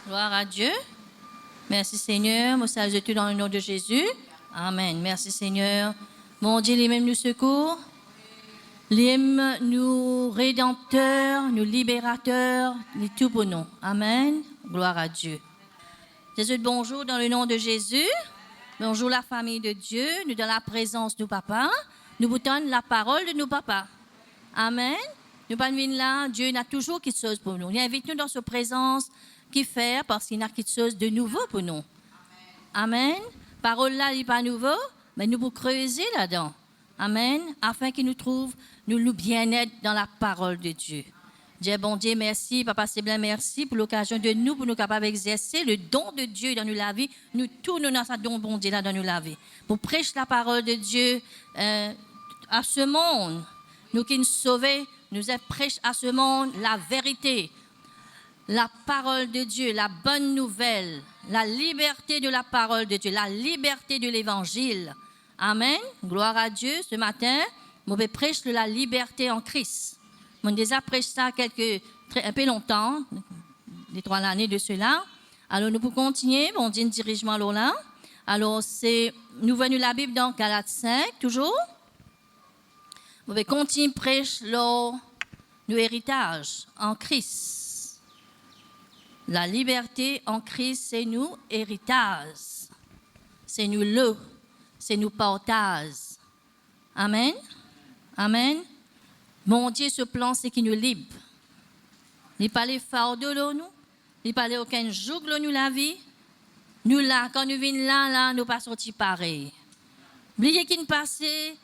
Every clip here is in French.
Gloire à Dieu. Merci Seigneur. Nous saluons tout dans le nom de Jésus. Amen. Merci Seigneur. Mon Dieu, lui-même nous secours. Lui-même nous rédempteur, nous libérateur, nous tout pour nous. Amen. Gloire à Dieu. Jésus, bonjour dans le nom de Jésus. Bonjour la famille de Dieu. Nous dans la présence de papa. Nous vous donnons la parole de nos papas. Amen. Nous pas venir là. Dieu n'a toujours quelque chose pour nous. Il invite nous dans sa présence qui fait parce qu'il a quelque chose de nouveau pour nous. Amen. Parole là, il n'est pas nouveau, mais nous pour creuser là-dedans. Amen. Afin qu'il nous trouve, nous bien-être dans la parole de Dieu. Dieu, bon Dieu, merci. Papa Séblain, merci pour l'occasion de nous, pour nous capables d'exercer le don de Dieu dans nos la vie. Nous tournons dans ce don, bon Dieu, là, dans nos la vie. Pour prêcher la parole de Dieu à ce monde. Nous qui nous sauvons, nous prêchons à ce monde la vérité. La parole de Dieu, la bonne nouvelle, la liberté de la parole de Dieu, la liberté de l'évangile. Amen. Gloire à Dieu. Ce matin, je vais prêcher la liberté en Christ. On a déjà prêché ça un peu longtemps, les 3 années de cela. Alors, nous pouvons continuer. On dit un dirigement alors là. Alors, nous venons la Bible dans Galates 5, toujours. On va continuer à prêcher nos héritages en Christ. La liberté en Christ, c'est nous héritage. C'est nous c'est nous partage. Amen. Amen. Mon Dieu, ce plan, c'est qu'il nous libre. Il n'y a pas les fardeaux de nous. Il n'y a pas aucun joug de nous la vie. Nous là, quand nous venons là, nous pas sortis pareil. Oubliez qu'il nous passait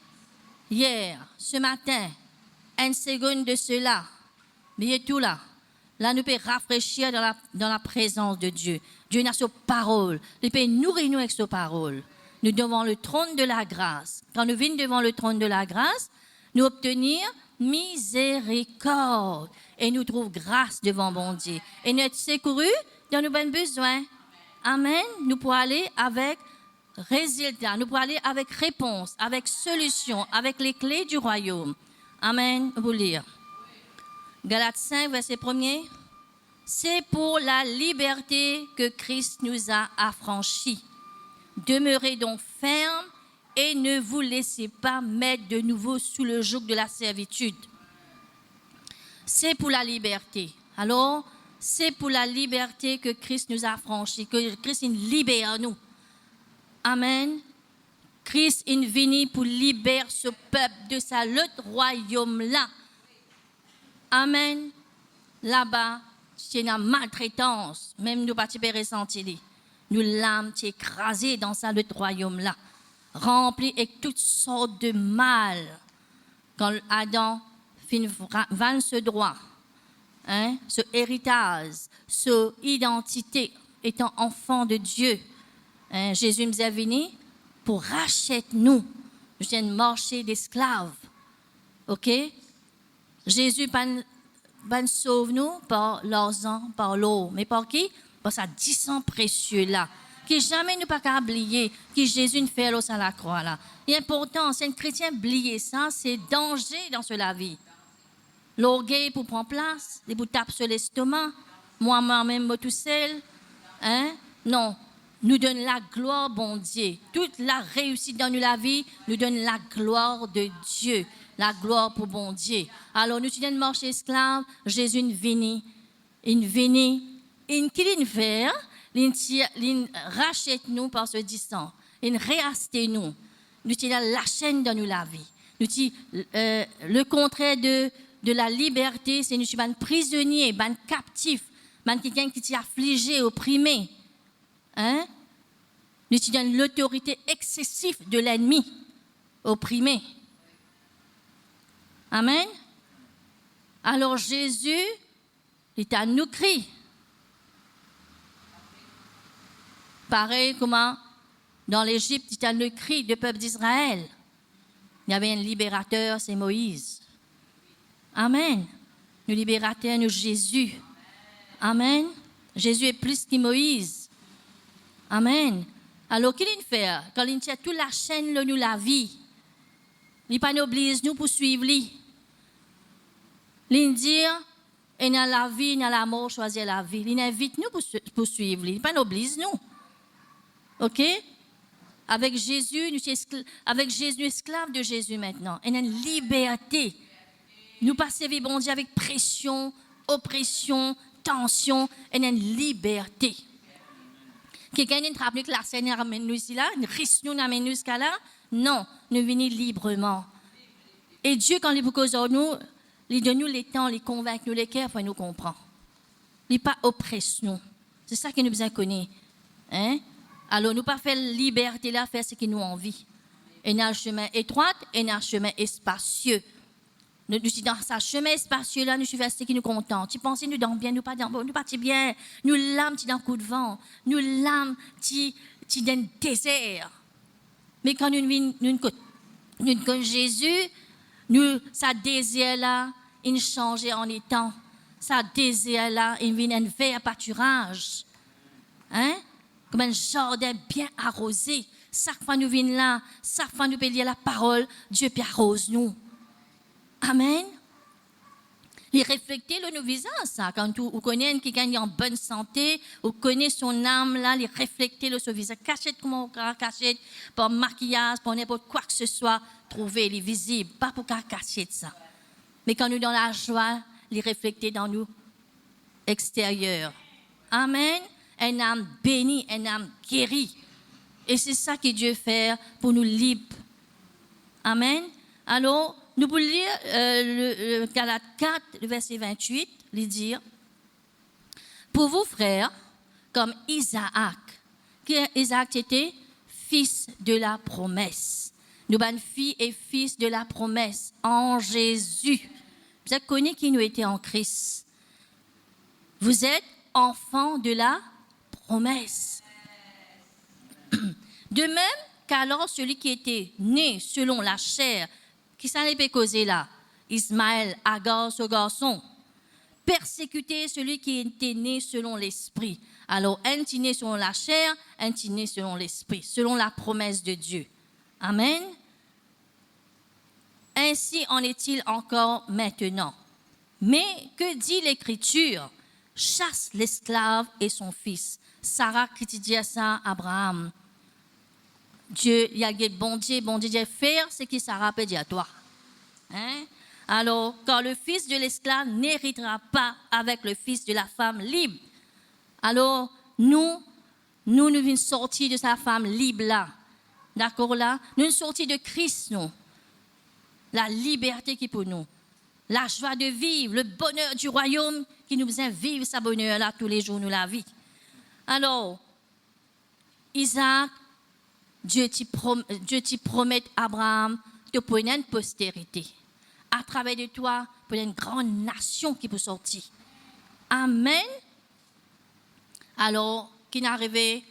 hier, ce matin, une seconde de cela. Oubliez tout là. Là, nous pouvons rafraîchir dans la présence de Dieu. Dieu a sa parole. Il peut nourrir nous avec sa parole. Nous devant le trône de la grâce. Quand nous venons devant le trône de la grâce, nous obtenir miséricorde. Et nous trouvons grâce devant bon Dieu. Et nous être secourus dans nos besoins. Amen. Nous pouvons aller avec résultat. Nous pouvons aller avec réponse, avec solution, avec les clés du royaume. Amen. Vous lire. Galates 5, verset 1er. C'est pour la liberté que Christ nous a affranchis. Demeurez donc fermes et ne vous laissez pas mettre de nouveau sous le joug de la servitude. C'est pour la liberté. Alors, c'est pour la liberté que Christ nous a affranchis, que Christ libère nous. Amen. Christ est venu pour libérer ce peuple de sa lutte royaume-là. Amen. Là-bas, c'est une maltraitance. Même nous, pas ressentir. Nous l'âme écrasée dans ça, le royaume-là. Rempli avec toutes sortes de mal. Quand Adam vint ce droit, ce héritage, ce identité, étant enfant de Dieu, Jésus nous est venu pour racheter nous. Nous sommes marché d'esclaves. OK? Jésus sauve nous par l'argent, par l'eau. Mais par qui? Par sa 10 sang précieux là. Qui jamais nous pas qu'à oublier, qui Jésus nous fait à la croix là. Et important, c'est un chrétien oublier ça, c'est danger dans la vie. L'orgueil pour prendre place, les pour taper sur l'estomac, moi-même, moi tout seul. Non, nous donne la gloire, bon Dieu. Toute la réussite dans la vie, nous donne la gloire de Dieu. La gloire pour bon Dieu. Alors, nous sommes marché esclaves, Jésus est venu. Il venu. Qu'il nous fait, il rachète nous par ce distance. Il réassiste nous. Nous sommes la chaîne dans la vie. Nous sommes le contraire de la liberté, c'est nous sommes prisonniers, captifs, quelqu'un qui est affligé, opprimé. Nous sommes l'autorité excessive de l'ennemi, opprimé. Amen. Alors Jésus, il t'a nous crie. Pareil comment dans l'Égypte, il t'a nous crie du peuple d'Israël. Il y avait un libérateur, c'est Moïse. Amen. Le libérateur, nous Jésus. Amen. Jésus est plus que Moïse. Amen. Alors, qu'il fait? Quand il tient toute la chaîne de nous la vie, il pas oblige nous pour suivre lui. Il dit, Et dans la vie, dans la mort, choisir la vie. Il invite nous pour suivre. Il pas n'oblige nous. OK? Avec Jésus, nous esclaves de Jésus maintenant. Et une liberté. Nous pas servir bon Dieu avec pression, oppression, tension, et une liberté. Quelqu'un ne rappelle que la Seigneur amène nous ici là, risque nous amène nous jusqu'à là. Non, nous venons librement. Et Dieu, quand il vous cause nous, il donne nous les temps, il convainc nous les cœurs pour nous comprendre. Il n'est pas oppresse nous. C'est ça que nous besoin connaître. Hein? Alors, nous pas faire liberté là, faire ce qui nous envie. Et dans un chemin étroit et dans un chemin spacieux. Nous sommes dans ce chemin spacieux là, nous faisons ce qui nous contente. Tu penses nous dans bien, nous pas dans bon, nous partis bien. Nous l'âme qui dans coup de vent, nous l'âme qui dans désert. Mais quand nous connaissons Jésus, nous ça désir là, il change en étant. Ça désir là, il vient un vert pâturage. Hein? Comme un jardin bien arrosé. Chaque fois nous venons là, chaque fois nous peut lire la parole, Dieu peut arrose nous. Amen. Il reflète le visage, ça. Quand vous connaissez quelqu'un qui est en bonne santé, vous connaissez son âme, là, il reflète le son visage. Cachette, comment on cache, par maquillage, par n'importe quoi que ce soit, trouver, les visible, pas pour cacher ça. Mais quand nous sommes dans la joie, il reflète dans nous extérieur. Amen. Un âme bénie, un âme guérie. Et c'est ça que Dieu fait pour nous libres. Amen. Alors, nous pouvons lire le Galates 4, le verset 28, lui dire pour vous, frères, comme Isaac, Isaac était fils de la promesse. Nous sommes filles et fils de la promesse en Jésus. Vous avez connu qui nous était en Christ. Vous êtes enfants de la promesse. De même qu'alors celui qui était né selon la chair, qui s'en est causé là, Ismaël, Agar, ce garçon, persécuter celui qui était né selon l'esprit. Alors, un est né selon la chair, un est né selon l'esprit, selon la promesse de Dieu. Amen. Ainsi en est-il encore maintenant. Mais que dit l'Écriture? Chasse l'esclave et son fils. Sarah qui dit ça à Abraham. Dieu, il y a bon Dieu dit faire ce que Sarah peut dire à toi. Hein? Alors, quand le fils de l'esclave n'héritera pas avec le fils de la femme libre, alors nous venons sortir de sa femme libre là. D'accord là? Nous sommes sortis de Christ, nous. La liberté qui est pour nous. La joie de vivre, le bonheur du royaume qui nous faisait vivre sa bonheur là tous les jours de la vie. Alors, Isaac, Dieu t'y promet à Abraham de pour une postérité. À travers de toi, pour une grande nation qui peut sortir. Amen. Alors, qu'il est arrivé,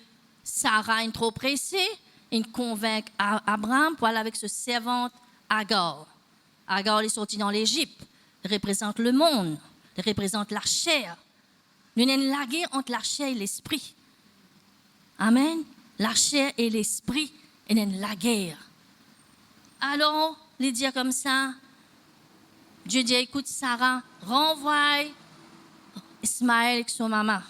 Sarah est trop pressée, il convainc Abraham pour aller avec ce servante Agar. Agar est sorti dans l'Égypte, représente le monde, représente la chair. Nous avons une guerre entre la chair et l'esprit. Amen. La chair et l'esprit, et la guerre. Alors, les dire comme ça, Dieu dit, écoute Sarah, renvoie Ismaël avec son maman.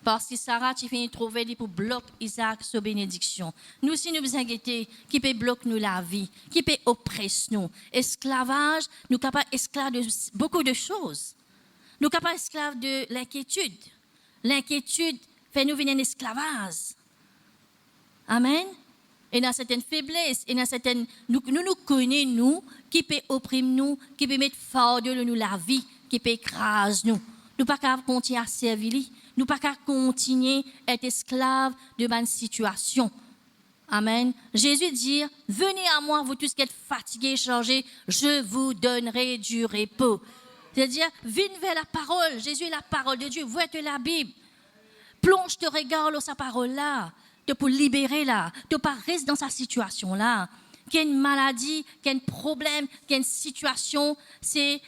Parce que Sarah, tu finis de trouver pour bloquer Isaac sous bénédiction. Nous aussi, nous besoin guetter qui peut bloquer nous la vie, qui peut oppresser nous. Esclavage, nous sommes capables esclaves de beaucoup de choses. Nous sommes capables esclaves de l'inquiétude. L'inquiétude fait nous venir en esclavage. Amen. Et dans certaines faiblesses, et dans certaines, nous connaissons, nous, qui peut opprimer nous, qui peut mettre fort de nous la vie, qui peut écraser nous. Nous ne pouvons pas continuer à servir, nous ne pouvons pas continuer à être esclaves de ma situation. Amen. Jésus dit, venez à moi, vous tous qui êtes fatigués, chargés, je vous donnerai du repos. C'est-à-dire, viens vers la parole. Jésus est la parole de Dieu. Vous êtes la Bible. Plonge te regard dans sa parole là. De pour libérer là, de pas rester dans sa situation là, qu'il y a une maladie, qu'il y a un problème, qu'il y a une situation, c'est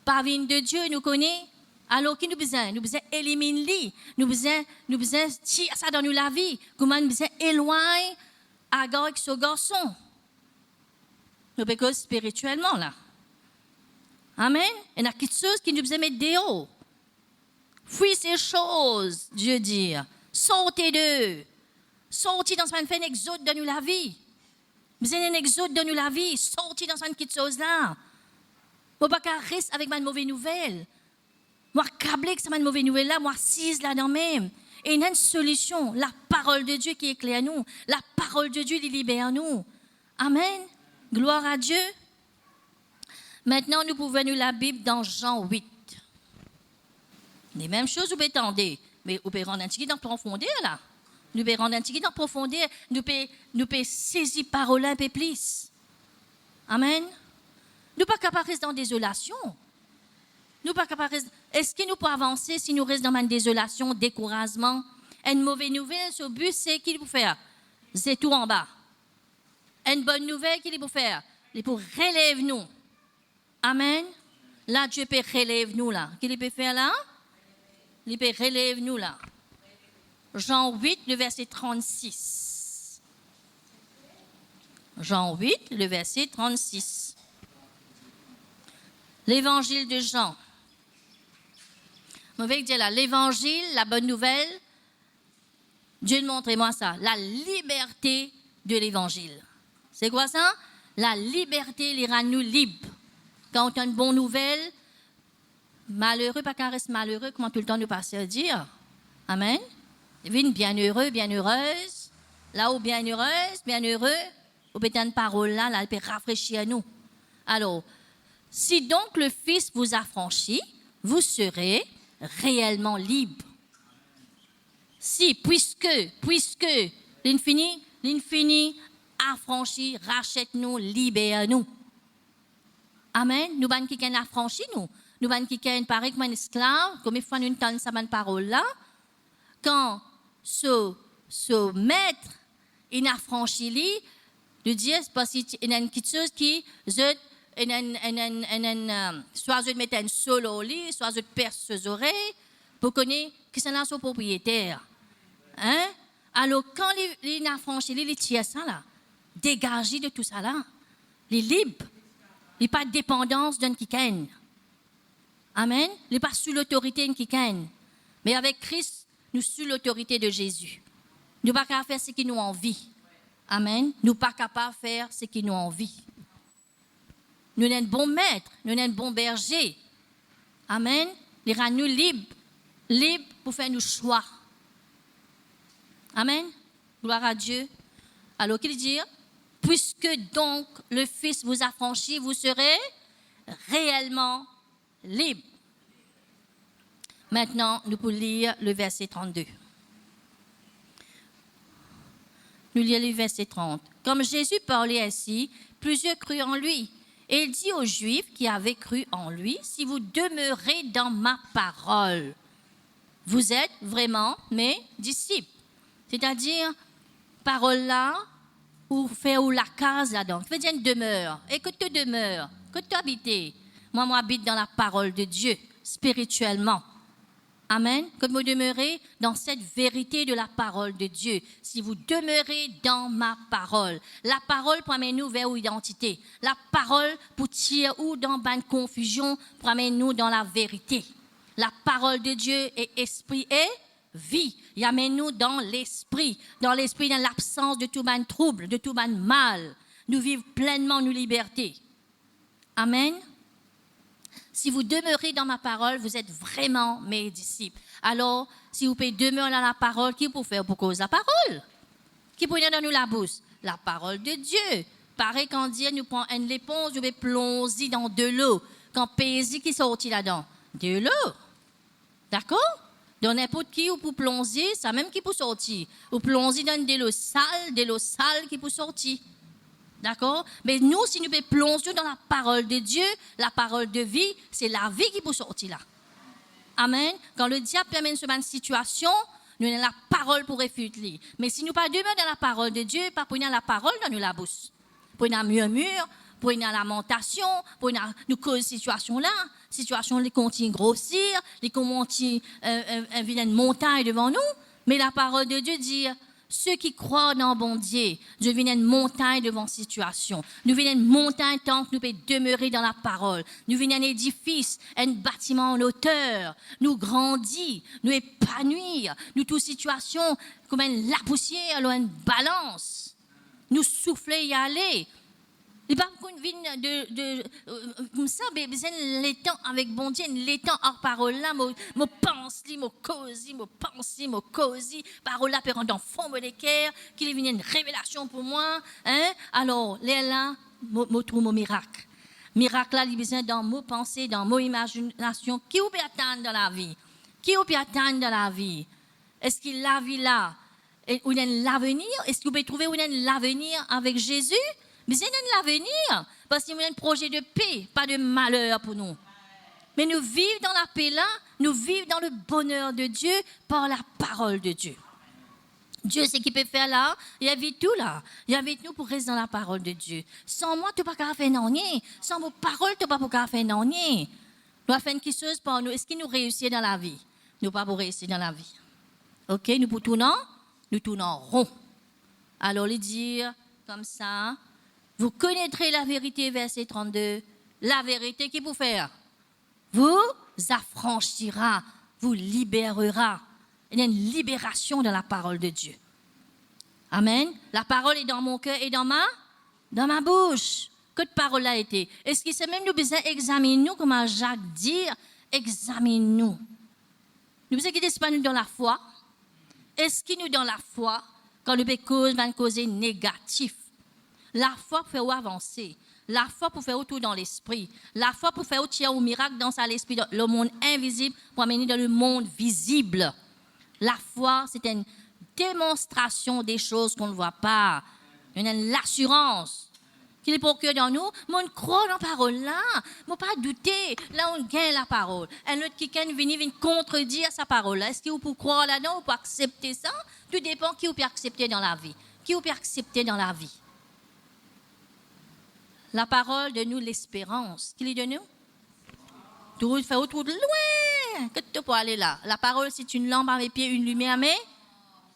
pas vine de Dieu, nous connaît. Alors qui nous besoin éliminer, nous besoin tirer ça dans nous la vie, comment nous besoin éloigner Agar avec ce garçon. Nous parce spirituellement là. Amen. Il y a quelque chose qui nous besoin mettre dehors. Fuis ces choses, Dieu dit. Sortez d'eux. Sortez dans ce fait un exode de nous la vie. Vous avez un exode de nous la vie. Sortez dans cette chose là. Vous ne pouvez pas rester avec ma mauvaise nouvelle. Moi, câblé avec cette mauvaise nouvelle là, moi, assise là dans même. Et il y a une solution. La parole de Dieu qui éclaire nous. La parole de Dieu qui libère nous. Amen. Gloire à Dieu. Maintenant, nous pouvons lire la Bible dans Jean 8. Les mêmes choses, vous pouvez attendre. Mais vous pouvez rendre un petit peu dans profondeur là. Nous pouvons rendre un petit peu dans profondeur. Nous pouvons saisir parole un peu plus. Amen. Nous ne sommes pas capables de rester dans la désolation. Nous pas capables. Est-ce que nous pouvons avancer si nous restons dans une désolation, découragement? Une mauvaise nouvelle, ce but, c'est qu'il faut faire. C'est tout en bas. Une bonne nouvelle, qu'il faut faire. Il faut relever nous. Amen. Là, Dieu peut relever nous là. Qu'il peut faire là? Il peut relever nous là. Jean 8, le verset 36. Jean 8, le verset 36. L'évangile de Jean. Je vais dire là, l'évangile, la bonne nouvelle, Dieu montre-moi ça, la liberté de l'évangile. C'est quoi ça? La liberté les rend nous libres. Quand on a une bonne nouvelle, malheureux, pas qu'un reste malheureux, comment tout le temps nous passer à dire. Amen. Une bienheureux, bienheureuse, là où bienheureuse, bienheureux, ou peut-être une parole là, elle peut rafraîchir à nous. Alors, si donc le Fils vous affranchit, vous serez réellement libre. Si, puisque l'infini affranchi, rachète-nous, libère-nous. Amen. Nous ban qui ken affranchi nous. Nous ban qui ken pareil comme un esclave, comme il faut une tonne sa bonne parole là. Quand ce maître il affranchi lui, de dire parce qu'il y a une petite chose qui soit je mettre un seul au lit, soit je perce ses oreilles pour connaître que c'est là son propriétaire. Hein? Alors quand il affranchi lui, il tient ça là, dégagé de tout ça là, il est libre. Il n'est pas de dépendance d'un quiken. Amen. Il n'est pas sous l'autorité d'un quiken. Mais avec Christ, nous sommes sous l'autorité de Jésus. Nous ne sommes pas capables de faire ce qui nous envie. Amen. Nous ne sommes pas capables de faire ce qui nous envie. Nous sommes un bon maître, nous sommes un bon berger. Amen. Il rend nous libres pour faire nos choix. Amen. Gloire à Dieu. Alors qu'il dit, puisque donc le Fils vous affranchit, vous serez réellement libre. Maintenant, nous pouvons lire le verset 32. Nous lisons le verset 30. Comme Jésus parlait ainsi, plusieurs crurent en lui. Et il dit aux Juifs qui avaient cru en lui, si vous demeurez dans ma parole, vous êtes vraiment mes disciples. C'est-à-dire, parole là, ou faire ou la case là-dedans. Fais dire une demeure. Et que tu demeures, que tu habites. Moi, j'habite dans la parole de Dieu, spirituellement. Amen. Que vous demeurez dans cette vérité de la parole de Dieu. Si vous demeurez dans ma parole. La parole pour amener nous vers l'identité. La parole pour tirer ou dans une confusion pour amener nous dans la vérité. La parole de Dieu est esprit et vie. Il amène nous dans l'esprit, dans l'absence de tout ban trouble, de tout ban mal. Nous vivons pleinement nos libertés. Amen. Si vous demeurez dans ma parole, vous êtes vraiment mes disciples. Alors, si vous pouvez demeurer dans la parole, qui peut faire pour cause la parole? Qui peut dans nous la bouche? La parole de Dieu. Pareil quand Dieu nous prend une éponge, nous pouvons plonger dans de l'eau. Quand Pési qui sortit là-dedans? De l'eau. D'accord? Dans n'importe qui, ou pour plonger, ça même qui peut sortir. Ou plonger dans de l'eau sale qui peut sortir. D'accord? Mais nous, si nous pouvons plonger dans la parole de Dieu, la parole de vie, c'est la vie qui peut sortir là. Amen. Quand le diable amène sur une situation, nous avons la parole pour réfuter. Mais si nous ne pas demeurons dans la parole de Dieu, pas pour la parole dans nous la bouche. Pour une murmure, pour une lamentation, pour une cause situation là, situation qui continue de grossir, qui continue une montagne devant nous. Mais la parole de Dieu dit, Ceux qui croient dans bon Dieu, Dieu vient une montagne devant situation. Nous venons une montagne tant que nous pouvons demeurer dans la parole. Nous venons un édifice, un bâtiment en hauteur. Nous grandir, nous épanouir. Nous toute situation comme la poussière, alors une balance. Nous souffler y aller. Il pas qu'on vienne comme ça, mais les temps avec bon Dieu, les temps hors parole là, mo pense, mo pense, mo causi, parole là peut rendre en forme de cœur, qu'il vienne une révélation pour moi, hein? Alors, là, mo trouve mon miracle. Miracle là, il besoin dans mon pensée, dans mon imagination, qui ou peut atteindre dans la vie? Qui ou peut atteindre dans la vie? Est-ce qu'il la vie là? Où il y a l'avenir? Est-ce que vous pouvez trouver où il y a l'avenir avec Jésus? Mais c'est l'avenir, parce qu'il y a un projet de paix, pas de malheur pour nous. Mais nous vivons dans la paix là, nous vivons dans le bonheur de Dieu par la parole de Dieu. Dieu, c'est ce qu'il peut faire là, il y a tout là. Il y a nous pour rester dans la parole de Dieu. Sans moi, tu n'as pas qu'à faire rien. Sans vos paroles, tu n'as pas qu'à faire rien. Nous avons fait quelque chose pour nous. Est-ce qu'il nous réussit dans la vie? Nous pas pour réussir dans la vie. OK, nous pour tourner, nous tournons rond. Alors, les dire comme ça. Vous connaîtrez la vérité, verset 32. La vérité qui vous faire? Vous affranchira, vous libérera. Il y a une libération dans la parole de Dieu. Amen. La parole est dans mon cœur et dans ma bouche. Que de parole a été? Est-ce que c'est même nous besoin d'examiner nous, comme Jacques dit, examine-nous. Nous besoin quitter pas nous dans la foi. Est-ce que nous dans la foi, quand nous va causer négatif? La foi pour faire avancer. La foi pour faire autour dans l'esprit. La foi pour faire au miracle dans l'esprit, dans le monde invisible, pour amener dans le monde visible. La foi, c'est une démonstration des choses qu'on ne voit pas. Il y a l'assurance qu'il est pour que dans nous, mais on croit dans la parole là. On ne pas douter. Là, on gagne la parole. Un autre qui vient contredire sa parole là. Est-ce qu'il peut croire là-dedans ou peut accepter ça? Tout dépend qui peut accepter dans la vie. Qui peut accepter dans la vie? La parole de nous l'espérance. Qui est de nous? Tout fait autour de loin. Que tu peux aller là. La parole, c'est une lampe à mes pieds, une lumière à mes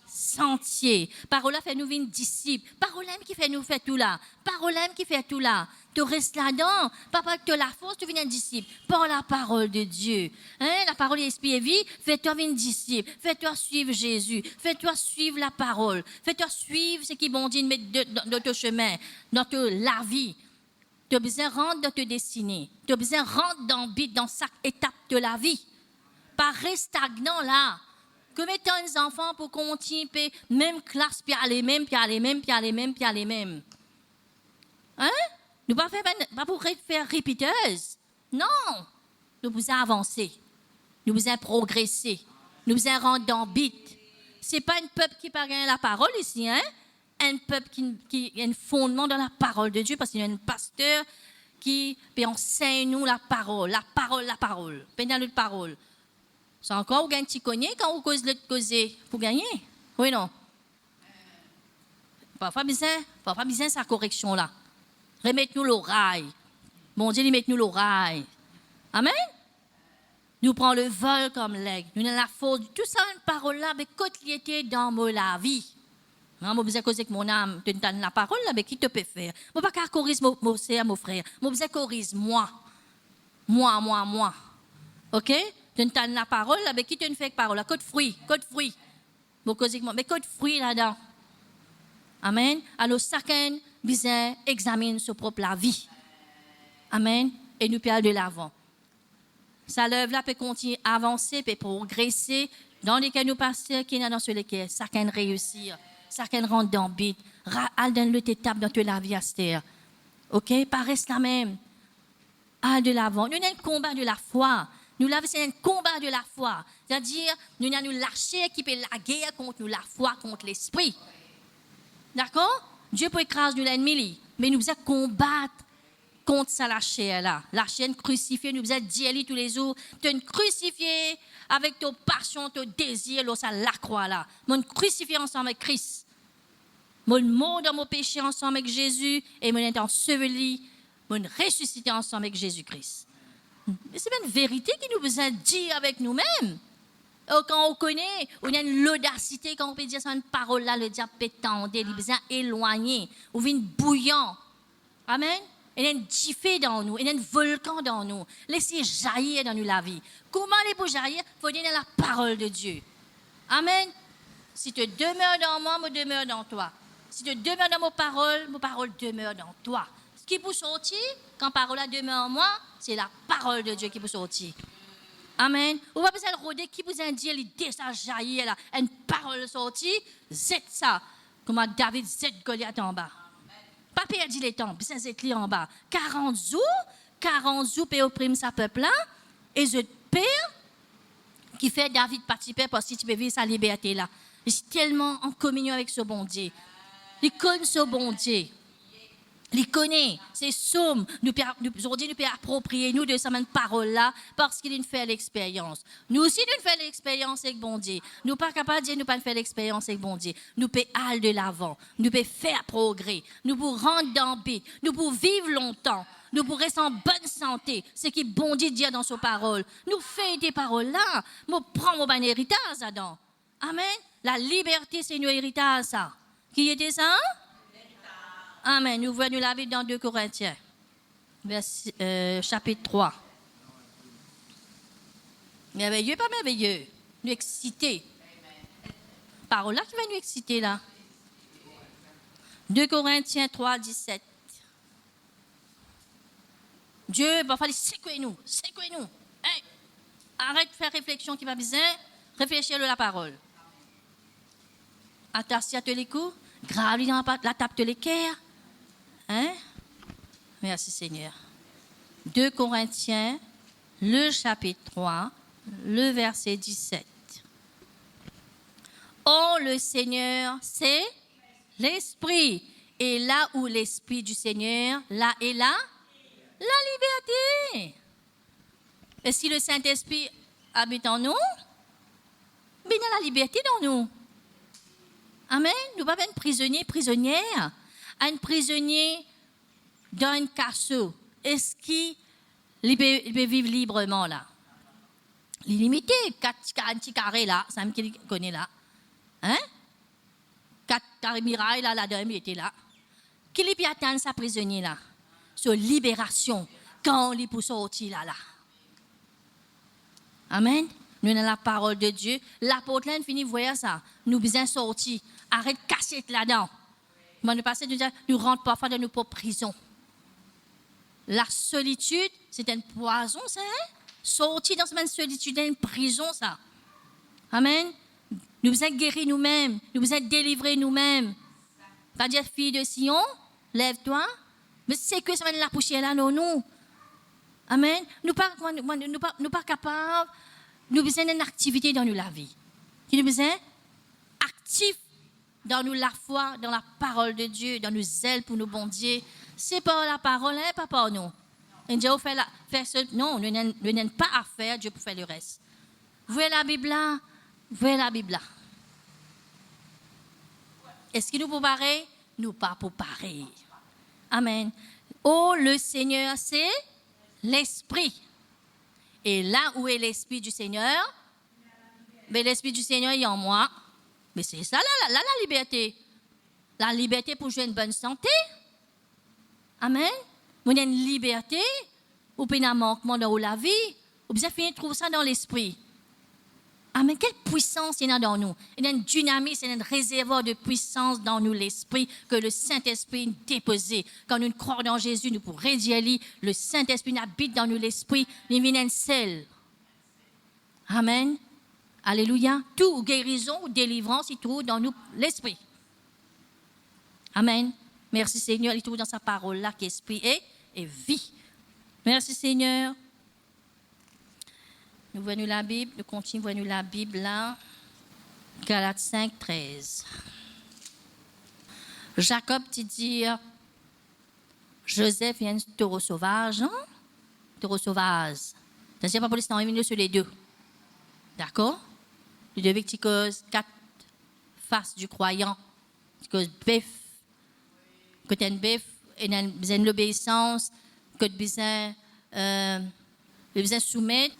sentiers. Parole là fait nous une disciple. Parole qui fait nous faire tout là. Parole qui fait tout là. Tu restes là-dedans. Papa, tu as la force, tu viens un disciple. Par la parole de Dieu. Hein? La parole est esprit et vie. Fais-toi une disciple. Fais-toi suivre Jésus. Fais-toi suivre la parole. Fais-toi suivre ce qui bon Dieu met dans ton chemin, dans la vie. Tu as besoin de rentrer dans ta destinée. Tu as besoin de rentrer dans chaque étape de la vie. Pas rester stagnant là. Comme étant un enfant pour continuer, même classe, puis aller même, puis aller même, puis aller même, puis aller même. Hein? Nous ne pas pour faire répéteuse. Non. Nous besoin avancer. Nous besoin progresser. Nous besoin rentrer dans le but. Ce n'est pas un peuple qui parle la parole ici, hein? Un peuple qui a un fondement dans la parole de Dieu, parce qu'il y a un pasteur qui enseigne nous la parole. Pendant notre parole. C'est encore vous gagnez petit cogné quand vous causez l'autre causer pour gagner. Oui, non? Parfois besoin sa correction là. Remettez-nous l'oreille. Bon Dieu, mettez-nous l'oreille. Amen? Nous prenons le vol comme l'aigle. Nous avons la force. Tout ça, une parole là, mais quand il était dans la vie. Je ne besoin causer que mon âme te donne la parole, là, mais qui te peut faire? Je ne peux pas corriger mon frère. Je besoin corriger moi. Moi. OK? Tu te donnes la parole, là, mais qui te fait parole? Code fruit. Mais code fruit là-dedans. Amen. Alors, chacun besoin examiner sa propre vie. Amen. Et nous peut de l'avant. Sa l'œuvre là peut continuer à avancer, peut progresser dans lesquels nous passons, qui est dans ce lesquels chacun réussir. Chacun rentre dans le but. Al dans l'autre étape dans la vie à cette terre. OK? Pas reste la même. Al de l'avant. Nous avons un combat de la foi. C'est un combat de la foi. C'est-à-dire, nous avons lâché qui peut la guerre contre nous, la foi contre l'esprit. D'accord? Dieu peut écraser l'ennemi, mais nous devons combattre contre ça, la chair là. La chair crucifiée, nous devons dire tous les jours, tu es crucifié avec ton passion, ton désir, là, ça la croix là. Mon crucifié ensemble avec Christ. Mon mort dans mon péché ensemble avec Jésus et mon être enseveli, mon ressuscité ensemble avec Jésus-Christ. Mais c'est une vérité qui nous besoin de dire avec nous-mêmes. Quand on connaît, on a l'audacité, quand on peut dire ça, une parole là, le diable peut tendre, il besoin éloigné, ou vient bouillant. Amen. Il y a un diffé dans nous, il y a un volcan dans nous. Laissez jaillir dans nous la vie. Comment les pour jaillir? Il faut donner la parole de Dieu. Amen. Si tu demeures dans moi, je demeure dans toi. Si tu demeures dans mon parole demeure dans toi. Ce qui peut sortir, quand parole demeure en moi, c'est la parole de Dieu qui peut sortir. Amen. Ou pas besoin de rôder qui vous a dit, il déjà jaillir là, une parole sortie, zet ça. Comment David zet Goliath en bas. Pas perdu les temps, besoin zet lui en bas. 40 jours, pour opprimer sa peuple là, et je père qui fait David participer parce que tu peux vivre sa liberté là. Je suis tellement en communion avec ce bon Dieu. Il connaît ce bon Dieu. Il connaît, c'est somme. Aujourd'hui, nous pouvons approprier nous de cette même parole-là parce qu'il nous fait l'expérience. Nous aussi, nous faisons l'expérience avec bon Dieu. Nous ne sommes pas capables de dire nous pas faire l'expérience avec bon Dieu. Nous pouvons aller de l'avant. Nous pouvons faire progrès. Nous pouvons rendre dans le but. Nous pouvons vivre longtemps. Nous pouvons rester en bonne santé. Ce qui bon Dieu dit dans ses paroles. Nous faisons des paroles-là. Nous prenons mon héritage là-dedans. Amen. La liberté, c'est notre héritage, ça. Qui était ça? Amen. Nous voyons la Bible dans 2 Corinthiens, chapitre 3. Merveilleux, pas merveilleux. Nous exciter. Parole là qui va nous exciter là. 2 Corinthiens 3, 17. Dieu va falloir secouer-nous. Hey, arrête de faire réflexion qui va besoin. Réfléchir à la parole. Attarsi à te les coups. Grave dans la table de l'équerre. Hein? Merci Seigneur. 2 Corinthiens, le chapitre 3, le verset 17. Oh, le Seigneur, c'est l'Esprit. Et là où l'Esprit du Seigneur, là est là, la liberté. Et si le Saint-Esprit habite en nous, il y a la liberté dans nous. Amen. Nous ne sommes pas un prisonnier, prisonnière. Un prisonnier dans un casseau. Est-ce qu'il peut vivre librement là? L'illimité, 4 carrés là, c'est un qui connaît là. Hein? 4 carrés mirailles là, la dame était là. Qui peut atteindre sa prisonnier là? Sur libération, quand il peut sortir là. Amen. Nous avons la parole de Dieu. L'apôtre là, finit de voir ça. Nous besoin sortir. Arrête de casser là-dedans. Nous rentrons parfois dans nos propres prisons. La solitude, c'est un poison, ça. Hein? Sortir dans cette solitude, c'est une prison, ça. Amen. Nous besoin guérir nous-mêmes. Nous besoin délivrer nous-mêmes. Pas dire, fille de Sion, lève-toi. Mais c'est que ça va la poussière là, non, nous. Amen. Nous ne pas capables. Nous besoin d'une activité dans nous la vie. Nous besoin actif dans nous la foi, dans la parole de Dieu, dans nos zèles pour nous bon Dieu. C'est par la parole, hein, pas par nous. Et Dieu fait ce, non, nous n'avons pas à faire, Dieu peut faire le reste. Voyez la Bible là, Est-ce qu'il nous peut pareil? Nous pas pour pareil. Amen. Oh, le Seigneur, c'est l'Esprit. Et là où est l'Esprit du Seigneur, mais l'Esprit du Seigneur est en moi. Mais c'est ça, là, la liberté. La liberté pour jouer une bonne santé. Amen. Vous avez une liberté, ou bien un manquement dans la vie, ou bien finir de trouver ça dans l'esprit. Amen. Quelle puissance il y a dans nous. Il y a une dynamisme, il y a un réservoir de puissance dans nous, l'esprit, que le Saint-Esprit a déposé. Quand nous croyons dans Jésus, nous pourrons dire, le Saint-Esprit habite dans nous, l'esprit, il vient un sel. Amen. Alléluia. Tout guérison ou délivrance, il trouve dans nous l'esprit. Amen. Merci Seigneur, il trouve dans sa parole là qu'esprit est et vie. Merci Seigneur. Nous voyons la Bible, nous continuons la Bible là. Galates 5, 13. Jacob te dit, Joseph vient de taureau sauvage, hein? Taureau sauvage. C'est pas pour l'instant, il est sur les deux. D'accord? Les deux qui causent 4 faces du croyant. Qui causent bœuf. Que tu as une bœuf, et tu as besoin de l'obéissance, que tu as besoin de soumettre.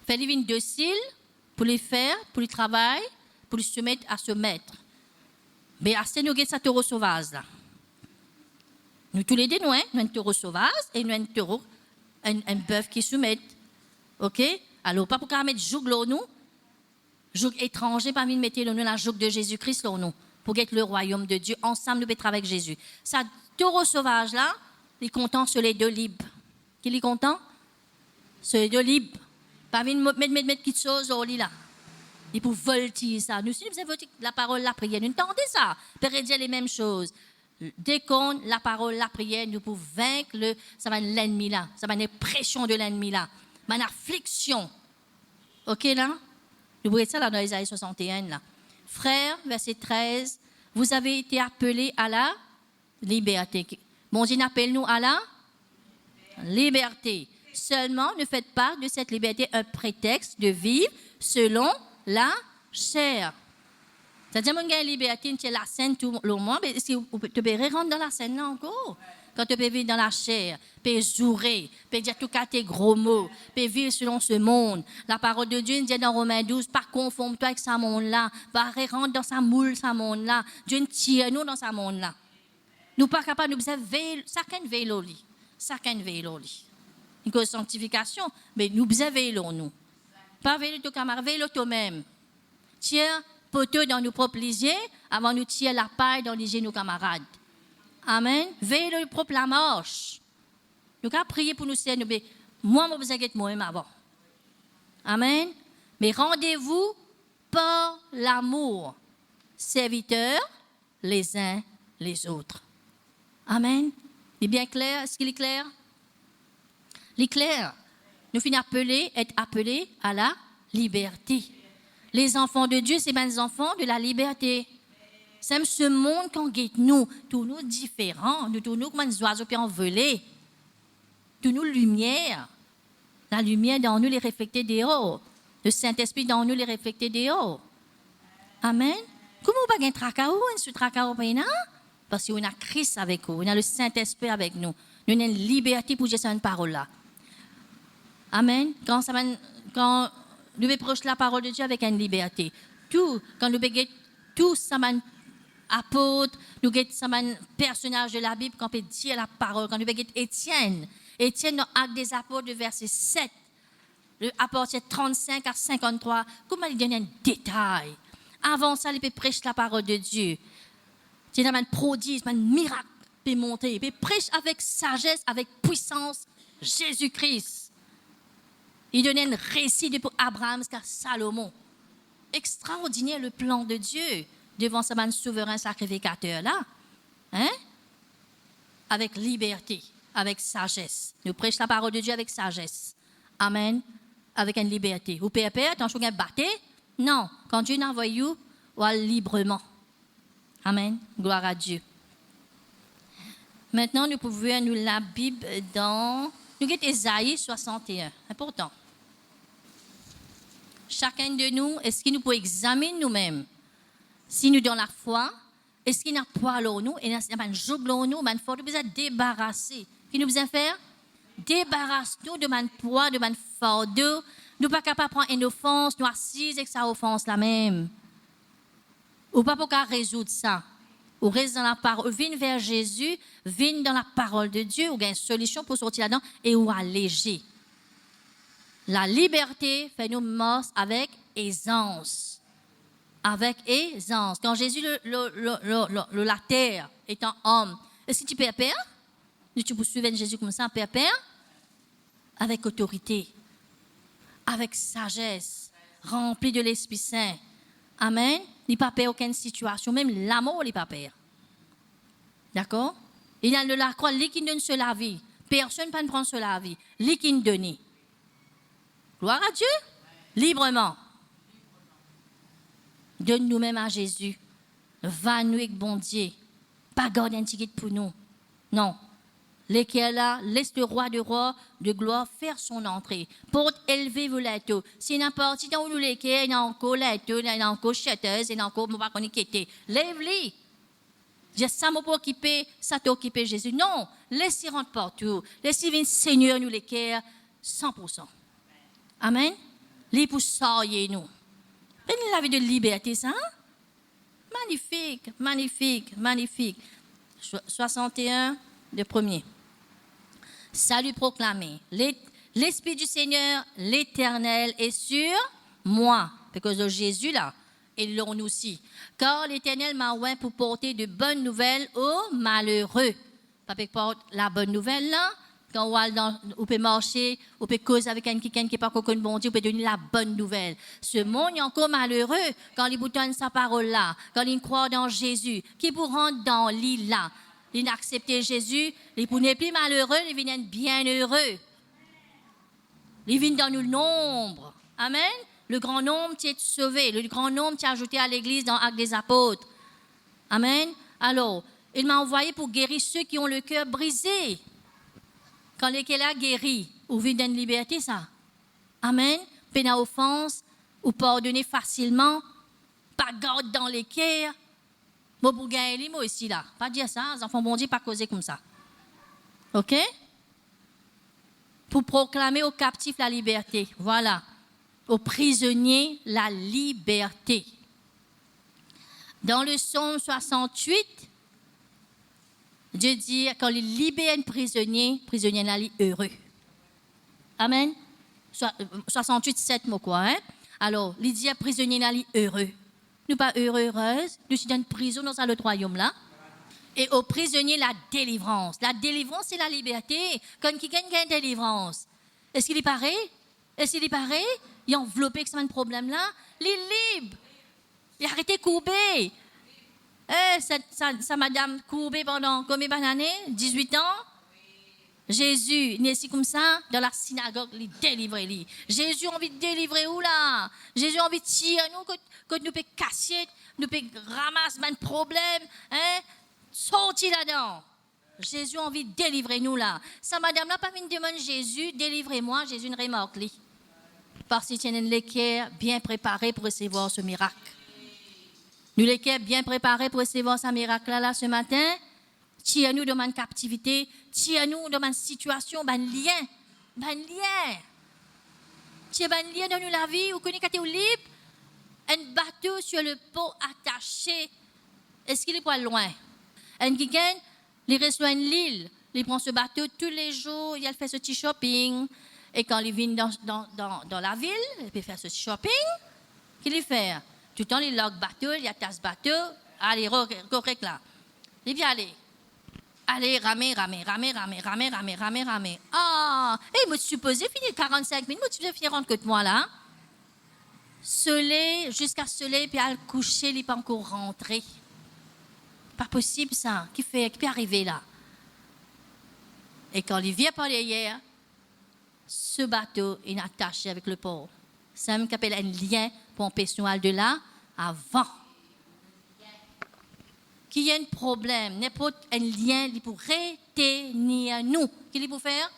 Fais-le docile, pour les faire, pour le travail, pour les soumettre à se mettre. Mais à ce nous avons cette taureau sauvage là. Nous tous les deux, nous avons un taureau sauvage et nous avons un taureau, un bœuf qui soumet. OK? Alors, pas pour qu'on mette joug là, nous. Joug étranger, pas envie de mettre nous la joug de Jésus-Christ là, nous. Pour être le royaume de Dieu. Ensemble, nous pouvons travailler avec Jésus. Ça, taureau sauvage là, il est content sur les deux libres. Qui est content? Sur les deux libres. Pas envie de mettre quelque chose au lit là. Il faut voltiger ça. Nous, si nous faisons la parole, la prière, nous entendez ça. Père dire les mêmes choses. Dès qu'on la parole, la prière, nous pouvons vaincre l'ennemi là. Ça va une pression de l'ennemi là. Une affliction. OK là? Nous voyez ça là dans Isaïe 61 là. Frères, verset 13, vous avez été appelés à la liberté. Bon Dieu appelle-nous à la liberté. Seulement, ne faites pas de cette liberté un prétexte de vivre selon la chair. C'est-à-dire que la liberté, c'est la scène tout le monde, mais si tu peux rentrer dans la scène là encore, quand tu peux vivre dans la chair, tu peux jouer, tu peux dire tout cas tes gros mots, tu peux vivre selon ce monde. La parole de Dieu dit dans Romains 12, pas conforme-toi avec ce monde-là, va rentrer dans sa moule, ce monde-là. Dieu nous tire nous dans ce monde-là. Nous ne sommes pas capables de nous veiller, chacun veille au lit. Chacun veille au lit. Une cause de sanctification, mais nous veillons nous. Pas veiller ton camarade, veille toi-même. Tiens, poteau dans nos propres lisiers avant de tirer la paille dans les lisiers de nos camarades. Amen. Veille le propre la marche. Nous avons prié pour nous, Seigneur, mais moi, je vous ai moi-même avant. Amen. Mais rendez-vous par l'amour, serviteurs les uns les autres. Amen. Il est bien clair? Est-ce qu'il est clair? Il est clair. Nous finissons être appelés à la liberté. Les enfants de Dieu, c'est bien les enfants de la liberté. C'est ce monde qu'on guette nous, tous nous différents, tous nous comme des oiseaux qui envolés, tous nous lumière. La lumière dans nous les refléter dehors. Le Saint-Esprit dans nous les refléter dehors. Amen. Comment on va gagner tracao, un tracao parce qu'on a Christ avec nous, on a le Saint-Esprit avec nous. Nous avons une liberté pour dire cette parole-là. Amen. Quand nous approchons la parole de Dieu avec une liberté. Quand nous avons tout ça, apôtre, nous avons un personnage de la Bible, quand on peut dire la parole. Quand nous avons Étienne dans Actes des Apôtres, le verset 7, le apôtre 35 à 53, comment il donne un détail. Avant ça, il peut prêcher la parole de Dieu. C'est un prodige, un miracle peut monter. Il peut prêcher avec sagesse, avec puissance, Jésus-Christ. Il donne un récit de Abraham jusqu'à Salomon. Extraordinaire le plan de Dieu devant ce souverain sacrificateur là. Hein? Avec liberté, avec sagesse. Nous prêchons la parole de Dieu avec sagesse. Amen. Avec une liberté. Vous pouvez peur, tant que vous battez? Non. Quand Dieu envoie vous, vous allez librement. Amen. Gloire à Dieu. Maintenant, nous pouvons voir la Bible dans... Nous avons Ésaïe 61. Important. Chacun de nous, est-ce qu'il nous peut examiner nous-mêmes? Si nous dans la foi, est-ce qu'il y a un poids en nous? Et il y a un joug en nous, il faut nous débarrasser. Qu'est-ce que nous besoin faire? Débarrasse-nous de mon poids, de mon fardeau. Nous ne sommes pas capables de prendre une offense, nous assises avec sa offense la même. Ou pas pour résoudre ça. Ou reste dans la parole, viens vers Jésus, viens dans la parole de Dieu, ou il y a une solution pour sortir là-dedans et ou alléger. La liberté fait nous morts avec aisance. Avec aisance. Quand Jésus, la terre, étant homme, est-ce que tu peux peur? Tu peux suivre Jésus comme ça, peur? Avec autorité, avec sagesse, rempli de l'Esprit Saint. Amen. Il n'y a pas peur aucune situation, même l'amour, il n'y a pas peur. D'accord? Il y a la croix, lui qui donne sur la vie. Personne ne peut prendre sur la vie. Lui qui nous donne. Gloire à Dieu. Librement. Donne nous-mêmes à Jésus. Va nous avec bon Dieu. Pas garder un ticket pour nous. Non. Lesquels là, laisse le roi de gloire faire son entrée. Porte élever vous l'êtes. Si n'importe dans nous lesquels, il y a encore l'êtes, il y a encore châteuse, il y a encore, on va qu'on y quitter. Lève-les. J'ai ça pour occuper, ça t'occuper Jésus. Non, laissez rentrer partout. Laissez venir Seigneur nous lesquels 100%. Amen. Les pour sailler nous. La vie de liberté, ça? Magnifique, magnifique, magnifique. 61, le premier. Salut proclamé. L'Esprit du Seigneur, l'Éternel, est sur moi. Parce que Jésus, là, et l'on aussi. Car l'Éternel m'a oint pour porter de bonnes nouvelles aux malheureux. Pas porte la bonne nouvelle, là. Quand on peut marcher, on peut causer avec quelqu'un qui n'est pas connu bon Dieu, on peut donner la bonne nouvelle. Ce monde est encore malheureux quand il boutonne sa parole là, quand il croit dans Jésus, qui pour rentrer dans l'île là. Il a accepté Jésus, il n'est plus malheureux, il vient bien heureux. Il vient dans le nombre. Amen. Le grand nombre t'est sauvé, le grand nombre t'est ajouté à l'église dans l'Acte des Apôtres. Amen. Alors, il m'a envoyé pour guérir ceux qui ont le cœur brisé. Quand lesquels a guéri, ou vit dans la liberté, ça. Amen. Peine à offense, ou pardonner facilement, pas garde dans les cœurs. Moi, pour gagner les mots ici, là. Pas dire ça, les enfants bon Dieu, pas causer comme ça. OK? Pour proclamer aux captifs la liberté. Voilà. Aux prisonniers la liberté. Dans le psaume 68, Dieu dit, quand il libère un prisonnier là, il est heureux. Amen. 68, 7 mots quoi. Hein? Alors, il dit, prisonnier là, il est heureux. Nous pas heureuses, nous sommes dans une prison dans le royaume là. Et aux prisonniers, la délivrance. La délivrance, c'est la liberté. Quand quelqu'un a une délivrance, est-ce qu'il est pareil? Est-ce qu'il est pareil? Il a enveloppé avec ce problème-là. Il est libre. Il a arrêté de courber. Sa madame courbée pendant combien d'années? 18 ans? Jésus, il est ici comme ça, dans la synagogue, il délivre. Jésus a envie de délivrer où là? Jésus a envie de tirer nous, que nous peut casser, nous peut ramasser un problème, hein? Sortir là-dedans. Jésus a envie de délivrer nous là. Sa madame n'a pas venu demander Jésus, délivrez-moi, Jésus ne remarque lui. Parce qu'il tient les cœurs bien préparés pour recevoir ce miracle. Nous les cœurs bien préparés pour recevoir ce miracle là ce matin. Tire-nous dans une captivité, tire-nous dans une situation, un lien. Tire un lien dans nous la vie, vous connaissez quand vous êtes libre, un bateau sur le pont attaché. Est-ce qu'il est pas loin? Un quelqu'un, il reçoit l'île, il prend ce bateau tous les jours, il fait ce petit shopping. Et quand il vient dans la ville, il peut faire ce shopping. Qu'il fait? Tout le temps, il log bateau, il attache bateau. Allez, correct là. Il vient aller. Allez, ramer. Ah, et moi, je supposais finir 45 minutes, moi, tu veux finir que moi là. Soleil, jusqu'à soleil, puis à le coucher, il n'est pas encore rentré. Pas possible ça. Qui peut arriver là? Et quand il vient par derrière, ce bateau est attaché avec le port. C'est même qu'appelle un lien pour empêcher nous de là avant. Qu'il y ait un problème, n'importe un lien, il pour retenir nous. Qu'est-ce qu'il faut faire?